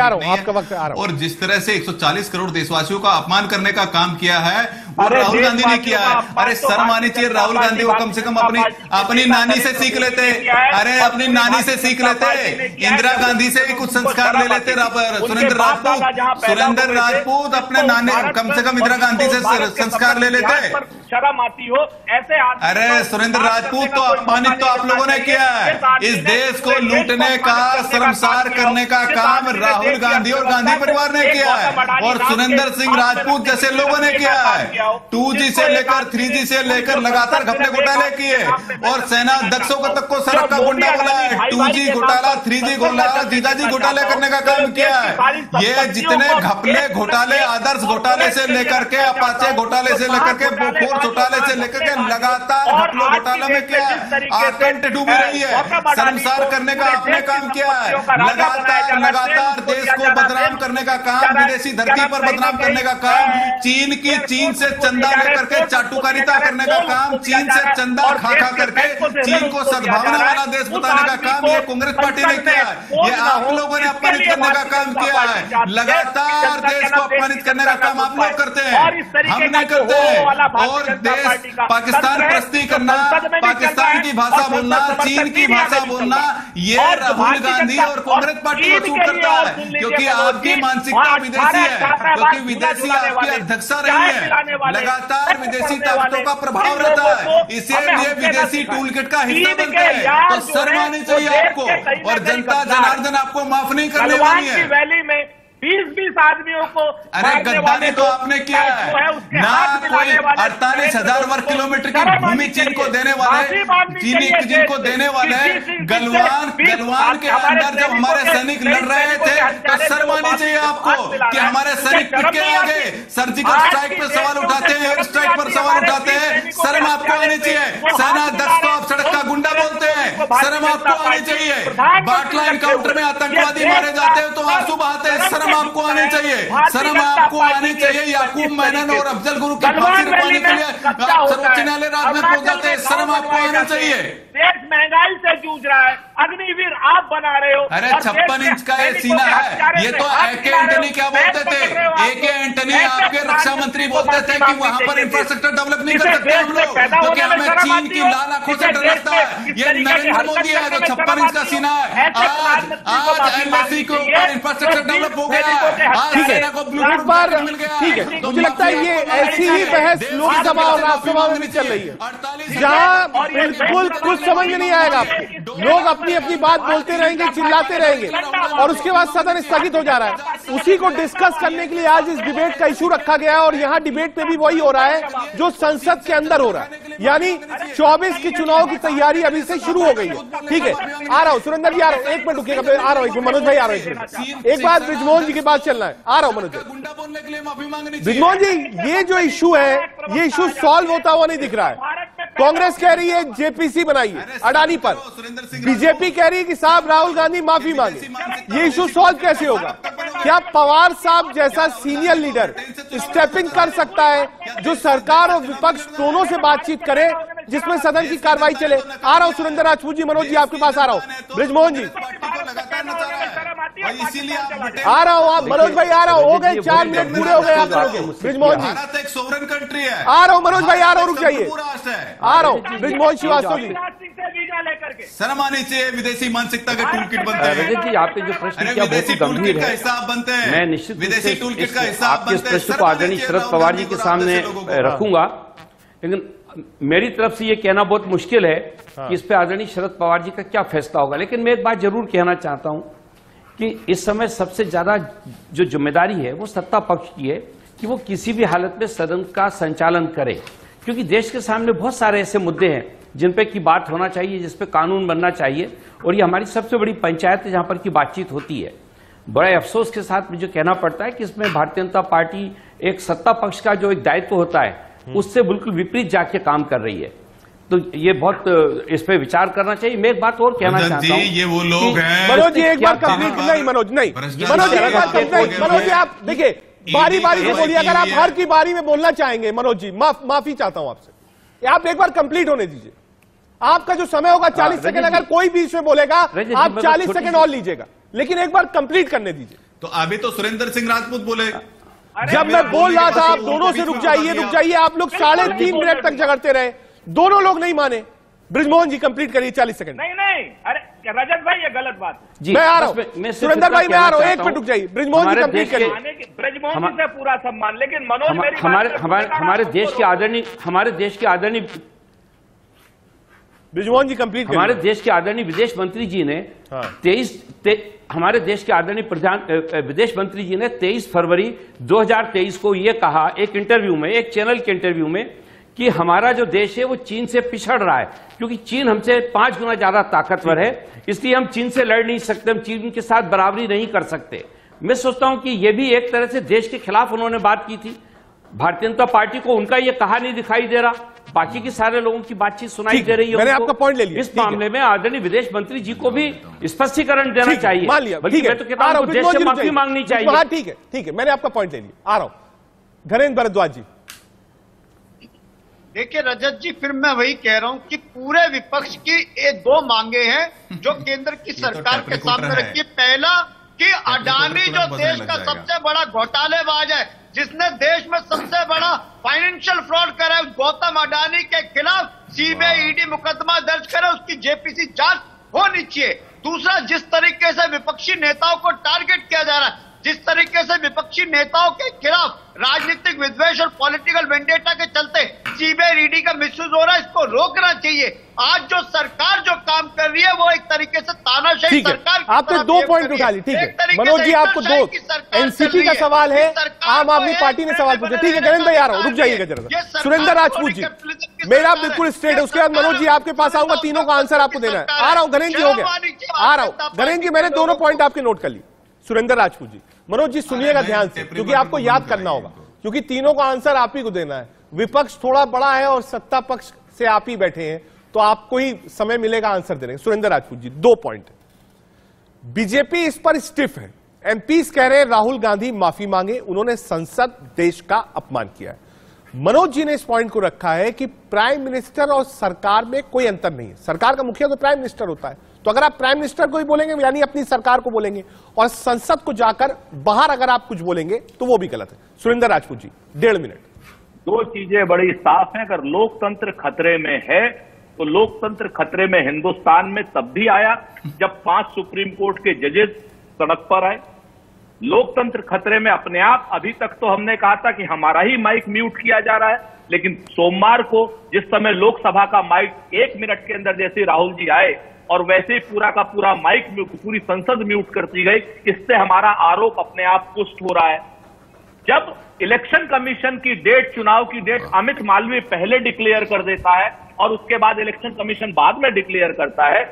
है, और जिस तरह से 140 करोड़ देशवासियों का अपमान करने का काम किया है वो राहुल गांधी ने किया है। अरे शर्म आनी चाहिए राहुल गांधी को, कम से कम अपनी नानी से सीख लेते। अरे अपनी नानी से सीख लेते, इंदिरा गांधी से भी कुछ संस्कार ले लेते। सुरेंद्र राजपूत अपने नानी, कम से कम इंदिरा गांधी से संस्कार ले लेते।
शर्म आती हो ऐसे।
अरे सुरेंद्र राजपूत तो अपमानित तो आप लोगों ने किया है। इस देश को लूटने का, शर्मसार करने का काम राहुल गांधी और गांधी परिवार ने किया है, और सुरेंद्र सिंह राजपूत जैसे लोगों ने किया है। 2G से लेकर 3G से लेकर लगातार घपले घोटाले किए, और सेना अध्यक्षों को तक को सड़क का गुंडा बोला है। 2G घोटाला, 3G घोटाला, जीजाजी घोटाले करने का काम किया है। ये जितने घपले घोटाले, आदर्श घोटाले से लेकर के, अपाचे घोटाले से लेकर के, बोफोर्स घोटाले से लेकर के, लगातार घपले घोटाले में क्या है, आतंक डूबी रही है। शर्मसार करने का आपने काम किया है। लगातार देश को बदनाम करने का काम, विदेशी धरती पर बदनाम करने का काम, चीन से चंदा लेकर के चाटुकारिता करने का काम, चीन से चंदा खा करके चीन को सद्भावना वाला देश बताने का काम ये कांग्रेस पार्टी ने किया है। ये आप लोगों ने अपमानित करने का काम किया है। लगातार देश को अपमानित करने का काम आप लोग करते हैं, हम नहीं करते हैं। और देश पाकिस्तान प्रस्ती करना, पाकिस्तान की भाषा बोलना, चीन की भाषा बोलना, ये राहुल गांधी और कांग्रेस पार्टी को सूट करता है, क्योंकि आपकी मानसिकता विदेशी है, क्योंकि विदेशी आपकी अध्यक्षा रही है। लगातार विदेशी ताकतों का प्रभाव रहता है, इसीलिए विदेशी टूल किट का हिस्सा बनते हैं। तो शर्म आनी चाहिए आपको, और जनता जनार्दन आपको माफ नहीं करने वाली है।
वैली में 20-20 आदमियों को,
अरे गद्दारी तो आपने किया है ना। कोई 48,000 वर्ग किलोमीटर की भूमि चीन को देने वाले, चीन को देने वाले गलवान के अंदर जब हमारे सैनिक लड़ रहे थे तो शर्म आनी चाहिए आपको कि हमारे सैनिक पिट के आ गए। सर्जिकल स्ट्राइक पे सवाल उठाते हैं, एयर स्ट्राइक पर सवाल उठाते हैं, शर्म आपको आनी चाहिए। सेना अध्यक्ष को आप सड़क का गुंडा बोलते हैं, शर्म आपको आनी चाहिए। बाटला एनकाउंटर में आतंकवादी मारे जाते हैं तो आंसू बहाते हैं, शर्म आपको आनी चाहिए। शर्म आपको आनी चाहिए। याकूब मेनन और अफजल गुरु की फांसी रुकवाने के लिए आप सर्वोच्च न्यायालय राज में पहुंच जाते हैं, शर्म आपको आनी चाहिए।
देश महंगाई से जूझ रहा है, अग्निवीर आप बना रहे हो।
अरे 56 इंच का ये सीना है। ये तो AK एंटनी क्या बोलते थे, AK एंटनी आपके रक्षा मंत्री बोलते थे कि वहां पर इंफ्रास्ट्रक्चर डेवलप नहीं कर सकते हम लोग, क्योंकि हमें चीन की लाल आंखों से डर लगता है। ये नरेंद्र मोदी है जो 56 इंच का सीना है। आज LAC के ऊपर इंफ्रास्ट्रक्चर डेवलप हो गया है, आज सेना को ब्लूटूथ बार मिल गया है।
ठीक है, मुझे लगता है ये ऐसी ही बहस लोकसभा और राज्यसभा में भी चल रही है, जहां बिल्कुल कुछ समझ में नहीं आएगा आपको। लोग अपनी अपनी बात बोलते रहेंगे, चिल्लाते रहेंगे, और उसके बाद सदन स्थगित हो जा रहा है। उसी को डिस्कस करने के लिए आज इस डिबेट का इशू रखा गया है, और यहाँ डिबेट में भी वही हो रहा है जो संसद के अंदर हो रहा है, यानी 24 के चुनाव की तैयारी अभी से शुरू हो गई है। ठीक है, आ रहा हूँ सुरेंद्र जी, आ रहा हूँ, एक मिनट रुकिएगा, आ रहा हूँ मनोज भाई, आ रहा हूँ एक बात ब्रिजमोहन जी की बात चलना है, आ रहा हूँ मनोज भाई। ब्रिजमोहन जी, ये जो इशू है, ये इशू सॉल्व होता हुआ नहीं दिख रहा है। कांग्रेस कह रही है JPC बनाइए अडानी पर, बीजेपी कह रही है कि साहब राहुल गांधी माफी मांगे। ये इशू सॉल्व कैसे होगा? क्या पवार साहब जैसा सीनियर लीडर स्टेपिंग कर सकता है, जो सरकार और विपक्ष दोनों से बातचीत करे, जिसमें सदन की कार्रवाई चले? आ रहा हूं सुरेंद्र राजपूत जी, मनोज जी आपके पास आ रहा हूं, ब्रिजमोहन जी आ रहा हूं, आप मनोज भाई आ रहा हूं, हो गए 4 मिनट पूरे हो गए आप लोगों के। ब्रिजमोहन जी
भारत एक सोवरेन कंट्री है।
आ रहा हूं मनोज भाई, आ रहा हूं, रुक जाइए, आ रहा हूं ब्रिजमोहन श्रीवास्तव जी।
शर्म आनी चाहिए, विदेशी मानसिकता के टूल किट बनते हैं।
रजत जी, आपने जो प्रश्न किया बहुत ही गंभीर है,
हिसाब बनते हैं।
मैं निश्चित
विदेशी
रूप
टूल
से
किट का हिसाब
आपके इस प्रश्न को आदरणीय शरद पवार जी के सामने रखूंगा, लेकिन मेरी तरफ से ये कहना बहुत मुश्किल है कि इस पे आदरणीय शरद पवार जी का क्या फैसला होगा, लेकिन मैं एक बात जरूर कहना चाहता हूं कि इस समय सबसे ज्यादा जो जिम्मेदारी है वो सत्ता पक्ष की है कि वो किसी भी हालत में सदन का संचालन करे, क्योंकि देश के सामने बहुत सारे ऐसे मुद्दे हैं जिन पे की बात होना चाहिए, जिस पे कानून बनना चाहिए, और ये हमारी सबसे बड़ी पंचायत है जहां पर की बातचीत होती है। बड़े अफसोस के साथ मुझे कहना पड़ता है कि इसमें भारतीय जनता पार्टी एक सत्ता पक्ष का जो एक दायित्व होता है उससे बिल्कुल विपरीत जाके काम कर रही है। तो ये बहुत इस पे विचार करना चाहिए। मैं एक बात और कहना चाहता हूँ,
ये वो लोग हैं।
मनोज जी एक बार कंप्लीट नहीं, मनोज नहीं, मनोज जी एक बार कंप्लीट, मनोज जी आप देखिए बारी बारी से बोलिए, अगर आप हर की बारी में बोलना चाहेंगे मनोज जी माफी चाहता हूं आपसे, आप एक बार कंप्लीट होने दीजिए। आपका जो समय होगा 40 सेकंड, अगर कोई बीच में बोलेगा आप 40 सेकंड और लीजिएगा, लेकिन एक बार कंप्लीट करने दीजिए।
तो अभी तो सुरेंद्र सिंह राजपूत बोले,
जब मैं बोल रहा था आप दोनों से रुक जाइए, आप लोग 3.5 मिनट तक झगड़ते रहे, दोनों लोग नहीं माने। बृजमोहन जी कंप्लीट करिए 40 सेकंड।
नहीं, अरे रजत भाई ये गलत बात है।
मैं आ रहा हूं, सुरेंद्र भाई मैं आ रहा हूं, एक मिनट रुक जाइए, बृजमोहन जी कंप्लीट करिए।
ब्रजमोहन जी से पूरा सम्मान, लेकिन मनोज मेरी
हमारे देश के आदरणीय
बृजमोहन जी कंप्लीट करिए।
हमारे देश के आदरणीय विदेश मंत्री जी ने 23 फरवरी 2023 को यह कहा एक इंटरव्यू में, एक चैनल के इंटरव्यू में, कि हमारा जो देश है वो चीन से पिछड़ रहा है, क्योंकि चीन हमसे 5 गुना ज्यादा ताकतवर है, इसलिए हम चीन से लड़ नहीं सकते, हम चीन के साथ बराबरी नहीं कर सकते। मैं सोचता हूं कि यह भी एक तरह से देश के खिलाफ उन्होंने बात की थी। भारतीय जनता पार्टी को उनका ये कहा नहीं दिखाई दे रहा, बाकी के सारे लोगों की बातचीत सुनाई दे रही है।
मैंने आपका पॉइंट ले लिया।
इस मामले में आदरणीय विदेश मंत्री जी को भी स्पष्टीकरण देना चाहिए,
मान लिया,
बल्कि मैं तो कहता हूं देश से माफी मांगनी चाहिए।
ठीक है, मैंने आपका पॉइंट ले लिया, आ रहा हूं घरेंद्र भारद्वाज जी।
देखिए रजत जी, फिर मैं वही कह रहा हूं कि पूरे विपक्ष की ये 2 मांगे हैं जो केंद्र की सरकार के सामने रखी है। पहला कि अडानी जो देश का सबसे बड़ा घोटालेबाज है, जिसने देश में सबसे बड़ा फाइनेंशियल फ्रॉड करा है, गौतम अडानी के खिलाफ सीबीआई ईडी मुकदमा दर्ज करे, उसकी जेपीसी जांच होनी चाहिए। दूसरा, जिस तरीके से विपक्षी नेताओं को टारगेट किया जा रहा है, जिस तरीके से विपक्षी नेताओं के खिलाफ राजनीतिक विद्वेष और पॉलिटिकल वेंडेटा के चलते सीबीआई ईडी का मिसयूज हो रहा है, इसको रोकना चाहिए। आज जो सरकार जो काम कर रही है वो एक तरीके से तानाशाही सरकार।
आपने 2 पॉइंट उठा ली, ठीक है मनोज जी, आपको 2 एनसीपी का सवाल है, आम आदमी पार्टी ने सवाल पूछा, ठीक है गणेंद्र भाई आ रहा हूं, रुक जाइएगा जरा। सुरेंद्र राजपूत जी, मेरा बिल्कुल स्ट्रेट है, उसके बाद मनोज जी आपके पास आऊंगा, तीनों का आंसर आपको देना है। आ रहा हूं गणेंद्र जी, हो गया, आ रहा हूं गणेंद्र जी, मैंने दोनों पॉइंट आपके नोट कर ली। सुरेंद्र राजपूत जी, मनोज जी सुनिएगा ध्यान से, क्योंकि आपको याद करना होगा, क्योंकि तीनों का आंसर आप ही को देना है। विपक्ष थोड़ा बड़ा है और सत्ता पक्ष से आप ही बैठे हैं, तो आपको ही समय मिलेगा आंसर देने। सुरेंद्र राजपूत जी, 2 पॉइंट। बीजेपी इस पर स्टिफ है, एमपीज कह रहे हैं राहुल गांधी माफी मांगे, उन्होंने संसद देश का अपमान किया है। मनोज जी ने इस पॉइंट को रखा है कि प्राइम मिनिस्टर और सरकार में कोई अंतर नहीं है, सरकार का मुखिया तो प्राइम मिनिस्टर होता है, तो अगर आप प्राइम मिनिस्टर को ही बोलेंगे यानी अपनी सरकार को बोलेंगे, और संसद को जाकर बाहर अगर आप कुछ बोलेंगे तो वो भी गलत है। सुरेंद्र राजपूत जी 1.5 मिनट।
2 चीजें बड़ी साफ हैं, अगर लोकतंत्र खतरे में है तो लोकतंत्र खतरे में हिंदुस्तान में तब भी आया जब 5 सुप्रीम कोर्ट के जजेस सड़क पर आए। लोकतंत्र खतरे में अपने आप, अभी तक तो हमने कहा था कि हमारा ही माइक म्यूट किया जा रहा है, लेकिन सोमवार को जिस समय लोकसभा का माइक 1 मिनट के अंदर जैसे राहुल जी आए और वैसे ही पूरा का पूरा माइक म्यूट, पूरी संसद म्यूट कर दी गई, इससे हमारा आरोप अपने आप पुष्ट हो रहा है। जब इलेक्शन कमीशन की डेट, चुनाव की डेट अमित मालवीय पहले डिक्लेयर कर देता है और उसके बाद इलेक्शन कमीशन बाद में डिक्लेयर करता है,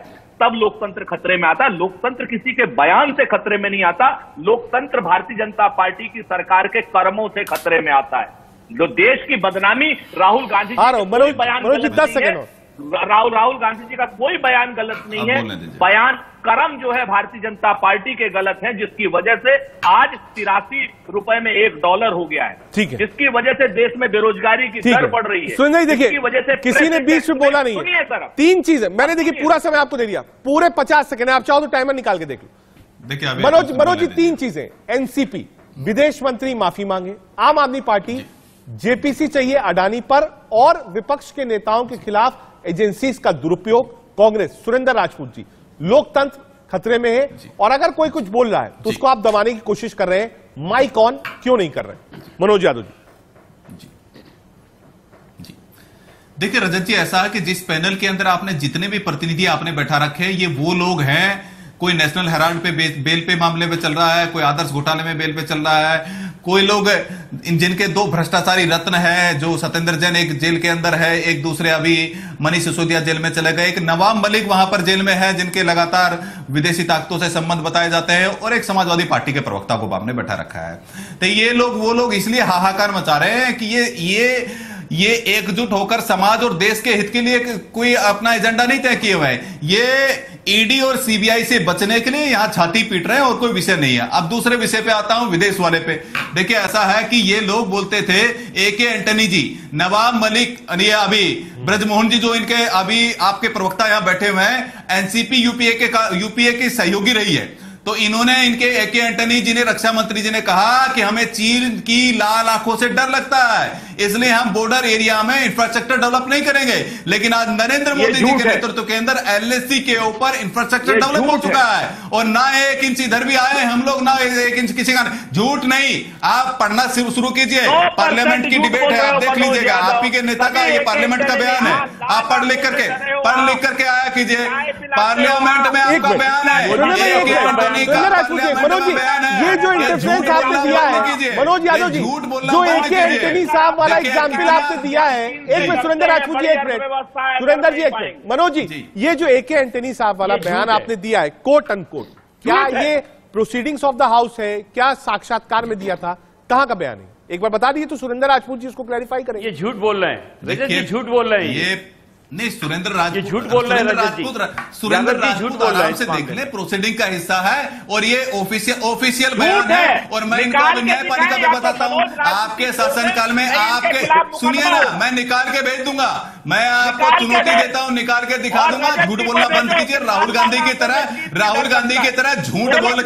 तब लोकतंत्र खतरे में आता है। लोकतंत्र किसी के बयान से खतरे में नहीं आता, लोकतंत्र भारतीय जनता पार्टी की सरकार के कर्मों से खतरे में आता है। जो देश की बदनामी राहुल गांधी जी
मनोज 10 सेकंड।
राहुल गांधी जी का कोई बयान गलत नहीं है, बयान कर्म जो है भारतीय जनता पार्टी के गलत हैं, जिसकी वजह से आज 83 रुपए में $1 हो गया है,
ठीक है,
जिसकी वजह से देश में बेरोजगारी की दर बढ़ रही है।
सुनिए, देखिए वजह से किसी ने बीच में बोला नहीं है। 3 चीजें मैंने, देखिए पूरा समय आपको दे दिया, पूरे 50 सेकंड, आप चाहो तो टाइमर निकाल के देख लो। देखिए मनोज जी 3 चीजें, एनसीपी, विदेश मंत्री माफी मांगे, आम आदमी पार्टी जेपीसी चाहिए अडानी पर, और विपक्ष के नेताओं के खिलाफ एजेंसीज का दुरुपयोग, कांग्रेस। सुरेंद्र राजपूत जी, लोकतंत्र खतरे में है, और अगर कोई कुछ बोल रहा है तो उसको आप दबाने की कोशिश कर रहे हैं, माइक ऑन क्यों नहीं कर रहे? मनोज यादव जी।
देखिए रजत जी, ऐसा है कि जिस पैनल के अंदर आपने जितने भी प्रतिनिधि आपने बैठा रखे हैं, ये वो लोग हैं, कोई नेशनल हेराल्ड पे बेल पे मामले में चल रहा है, कोई आदर्श घोटाले में बेल पे चल रहा है, कोई लोग जिनके दो भ्रष्टाचारी रत्न है, जो सत्येंद्र जैन एक जेल के अंदर है, एक दूसरे अभी मनीष सिसोदिया जेल में चले गए, एक नवाब मलिक वहां पर जेल में है जिनके लगातार विदेशी ताकतों से संबंध बताए जाते हैं, और एक समाजवादी पार्टी के प्रवक्ता को आपने बैठा रखा है। तो ये लोग वो लोग इसलिए हाहाकार मचा रहे हैं कि ये एकजुट होकर समाज और देश के हित के लिए कोई अपना एजेंडा नहीं तय किए हुए हैं। ये ईडी और सीबीआई से बचने के लिए यहां छाती पीट रहे हैं और कोई विषय नहीं है। अब दूसरे विषय पे आता हूं, विदेश वाले पे। देखिए ऐसा है कि ये लोग बोलते थे AK एंटनी जी, नवाब मलिक, ये अभी ब्रजमोहन जी जो इनके अभी आपके प्रवक्ता यहां बैठे हुए हैं, एनसीपी यूपीए की सहयोगी रही है, तो इन्होंने इनके AK एंटनी जी ने, रक्षा मंत्री जी ने कहा कि हमें चीन की लाल आंखों से डर लगता है, इसलिए हम बॉर्डर एरिया में इंफ्रास्ट्रक्चर डेवलप नहीं करेंगे। लेकिन आज नरेंद्र मोदी जी के नेतृत्व के अंदर LAC के ऊपर इंफ्रास्ट्रक्चर डेवलप हो चुका है, और ना 1 इंच इधर भी आए हम लोग, ना 1 इंच किसी का। झूठ नहीं, आप पढ़ना शुरू कीजिए, पार्लियामेंट की डिबेट है, आप देख लीजिएगा, आप ही के नेता का ये पार्लियामेंट का बयान है, आप पढ़ लिख करके आया कीजिए, पार्लियामेंट में आपका बयान है।
मनोज जी, ये जो इंटरफेरेंस आपने दिया है, मनोज यादव जी, जो AK एंटनी साहब वाला एग्जाम्पल आपने दिया है, एक मिनट सुरेंद्र राजपूत जी, एक मिनट सुरेंद्र जी, एक मिनट मनोज जी, ये जो AK एंटनी साहब वाला बयान आपने दिया है, कोट अनकोट, क्या ये प्रोसीडिंग्स ऑफ द हाउस है, क्या साक्षात्कार में दिया था, कहां का बयान है? एक बार बता दीजिए तो सुरेंद्र राजपूत जी उसको क्लैरिफाई करेंगे।
ये झूठ बोल रहे हैं, रजत जी झूठ बोल रहे हैं, ये
नहीं, सुरेंद्र राजपूत
झूठ बोल रहे हैं,
सुरेंद्र राजपूत आराम से देख ले, प्रोसीडिंग का हिस्सा है, और ये ऑफिशियल बयान है। और मैं इनको न्यायपालिका पे बताता हूँ, आपके शासनकाल में आपके, सुनिए ना, मैं निकाल के भेज दूंगा, मैं आपको चुनौती देता हूं, निकाल के दिखा दूंगा। झूठ बोलना बंद कीजिए, राहुल गांधी की तरह झूठ बोल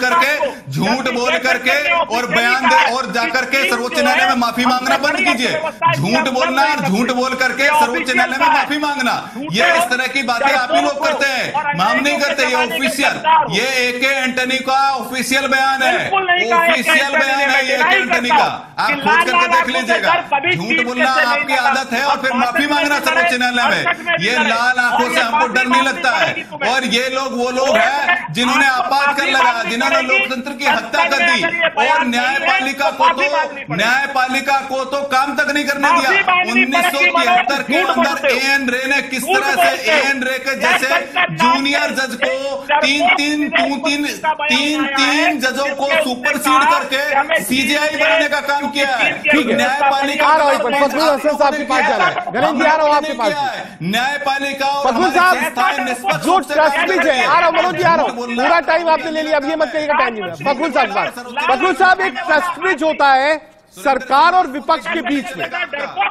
करके और बयान दे, और जाकर के सर्वोच्च न्यायालय में माफी मांगना बंद कीजिए। झूठ बोलना, झूठ बोल करके सर्वोच्च न्यायालय में माफी मांगना, ये इस तरह की बातें आप ही लोग करते हैं, हम नहीं करते। ये ऑफिशियल, ये AK एंटनी का ऑफिशियल बयान है, ऑफिशियल बयान है ये AK एंटनी का, आप खोज करके देख लीजिएगा। झूठ बोलना आपकी आदत है, और फिर माफी मांगना सर्वोच्च न्यायालय में, ये लाल आंखों से हमको डर नहीं लगता है। और ये लोग वो लोग हैं जिन्होंने आपात कर लगाया, जिन्होंने लोकतंत्र की हत्या कर दी, और न्यायपालिका को तो काम तक नहीं करने दिया। 1973 के अंदर AN रे ने किस तरह से AN रे के जैसे जूनियर जज को तीन जजों को सुपरसीड करके CJI बनाने का काम किया है। न्यायपालिका न्यायपालिका
जो ट्रस्टीज है, आ रहा हूं मनोज जी, आ रहा हूं, पूरा टाइम आपने ले लिया, अब ये मत कहिएगा टाइम नहीं। फखरुल साहब, एक ट्रस्टीज होता है सरकार और विपक्ष के बीच में,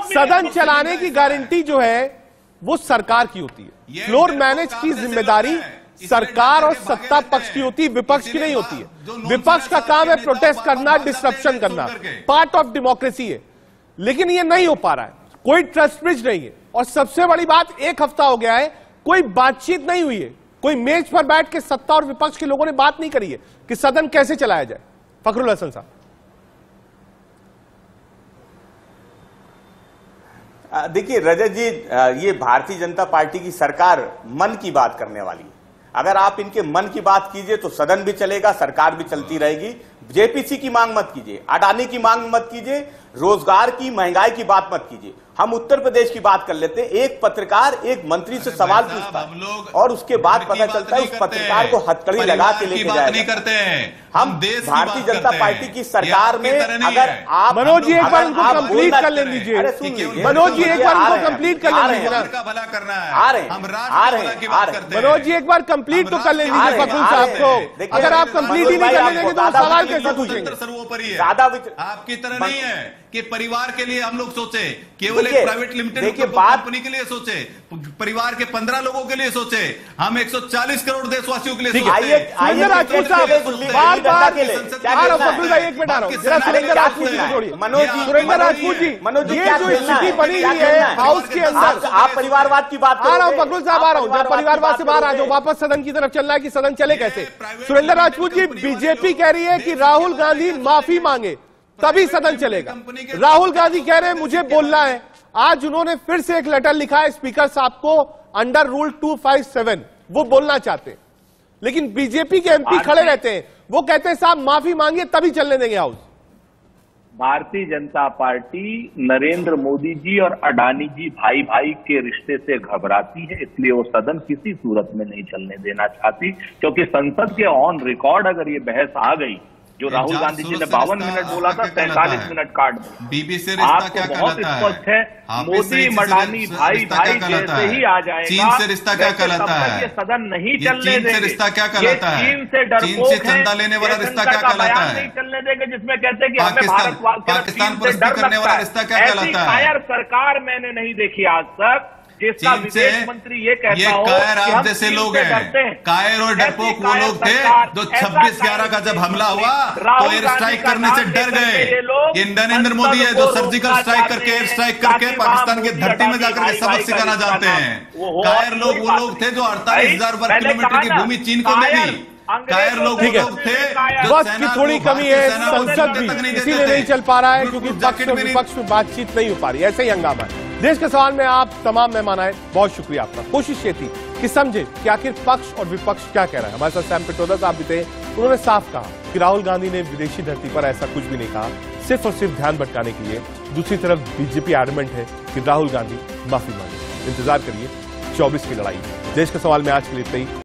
सदन चलाने की गारंटी जो है वो सरकार की होती है, फ्लोर मैनेज की जिम्मेदारी सरकार और सत्ता पक्ष की होती है, विपक्ष की नहीं होती है। विपक्ष का काम है प्रोटेस्ट करना, डिसरप्शन करना, पार्ट ऑफ डेमोक्रेसी है, लेकिन ये नहीं हो पा रहा है, कोई ट्रस्ट ब्रिज नहीं है। और सबसे बड़ी बात, 1 हफ्ता हो गया है, कोई बातचीत नहीं हुई है, कोई मेज पर बैठ के सत्ता और विपक्ष के लोगों ने बात नहीं करी है कि सदन कैसे चलाया जाए। फखरुल हसन साहब,
देखिए रजत जी, ये भारतीय जनता पार्टी की सरकार मन की बात करने वाली है। अगर आप इनके मन की बात कीजिए तो सदन भी चलेगा, सरकार भी चलती रहेगी। जेपीसी की मांग मत कीजिए, अडानी की मांग मत कीजिए, रोजगार की, महंगाई की बात मत कीजिए। हम उत्तर प्रदेश की बात कर लेते हैं। एक पत्रकार एक मंत्री से सवाल पूछता है और उसके बाद पता चलता है उस पत्रकार को हथकड़ी लगा के लेके जाएगा।
नहीं करते हैं
हम भारतीय जनता पार्टी की सरकार में। अगर आप
मनोज जी एक बार उनको कंप्लीट कर ले दीजिए, मनोज जी एक बार उनको कंप्लीट कर ले लीजिए ना,
भला करना है,
आ रहे हैं
मनोज जी एक बार कंप्लीट तो कर ले लीजिए फखरुल साहब को। अगर आप कंप्लीट ही नहीं कर लेंगे तो सवाल कैसे पूछेंगे?
सर्वोपरि है, आपकी तरह नहीं है कि परिवार के लिए हम लोग सोचे, केवल एक प्राइवेट लिमिटेड कंपनी के लिए सोचे, परिवार के 15 लोगों के लिए सोचे, हम 140 करोड़ देशवासियों के लिए सोचे।
सुरेंद्र राजपूत साहब बार बार फखरुल भाई एक मिनट आ रहा हूँ, जरा सुरेंद्र राजपूत जी छोड़िए। सुरेंद्र राजपूत जी, ये जो स्थिति बनी हुई है हाउस के अंदर,
आप परिवारवाद की बात
आ रहा हूँ फखरुल साहब, आ रहा हूँ, जब परिवारवाद से बाहर आ जाओ, वापस सदन की तरफ चल रहा है कि सदन चले कैसे। सुरेंद्र राजपूत जी, बीजेपी कह रही है कि राहुल गांधी माफी मांगे तभी सदन चलेगा। राहुल गांधी कह रहे हैं मुझे बोलना है, आज उन्होंने फिर से एक लेटर लिखा है स्पीकर साहब को अंडर रूल 257, वो बोलना चाहते हैं, लेकिन बीजेपी के एमपी खड़े रहते हैं, वो कहते हैं साहब माफी मांगिए तभी चलने देंगे हाउस।
भारतीय जनता पार्टी नरेंद्र मोदी जी और अडानी जी भाई भाई के रिश्ते से घबराती है, इसलिए वो सदन किसी सूरत में नहीं चलने देना चाहती, क्योंकि संसद के ऑन रिकॉर्ड अगर ये बहस आ गई, जो राहुल गांधी जी ने 52 मिनट बोला था 43 मिनट काट दिया।
बीबीसी
आपको बहुत स्पष्ट है, मोदी मडानी भाई भाई जैसे ही आ जाएगा,
चीन से रिश्ता क्या कहलाता है,
ये सदन नहीं चलने देंगे।
चीन से रिश्ता क्या कहलाता है,
चीन से डरपोक है,
चंदा लेने वाला रिश्ता क्या कहलाता है,
नहीं चलने देंगे, जिसमें कहते हैं कि हमें भारत
पाकिस्तान पर रिश्ता करने वाला रिश्ता क्या कहलाता है।
कायर सरकार मैंने नहीं देखी आज तक जिसका विदेश मंत्री ये कहता हो
कायर
कि
आप जैसे लोग हैं, कायर और डरपोक वो लोग थे जो 26/11 का जब हमला हुआ तो एयर स्ट्राइक करने से डर गए। ये नरेंद्र मोदी है जो सर्जिकल स्ट्राइक करके एयर स्ट्राइक करके पाकिस्तान की धरती में जाकर के सबक सिखाना जानते हैं। कायर लोग वो लोग थे जो 48,000 वर्ग किलोमीटर की भूमि चीन को दे दी। कायर लोग वो लोग थे जो
वक्त की थोड़ी कमी है, संसद भी इसीलिए नहीं चल पा रहा है क्योंकि पक्ष और विपक्ष में बातचीत नहीं हो पा रही, ऐसे ही हंगामा है। देश के सवाल में आप तमाम मेहमान आए, बहुत शुक्रिया आपका। कोशिश ये थी कि समझे कि आखिर पक्ष और विपक्ष क्या कह रहा है। हमारे साथ सैम पित्रोदा साहब भी थे, उन्होंने साफ कहा कि राहुल गांधी ने विदेशी धरती पर ऐसा कुछ भी नहीं कहा, सिर्फ और सिर्फ ध्यान भटकाने के लिए। दूसरी तरफ बीजेपी एडमेंट है कि राहुल गांधी माफी मांगे। इंतजार करिए 24 की लड़ाई। देश के सवाल में आज के लिए इतना ही।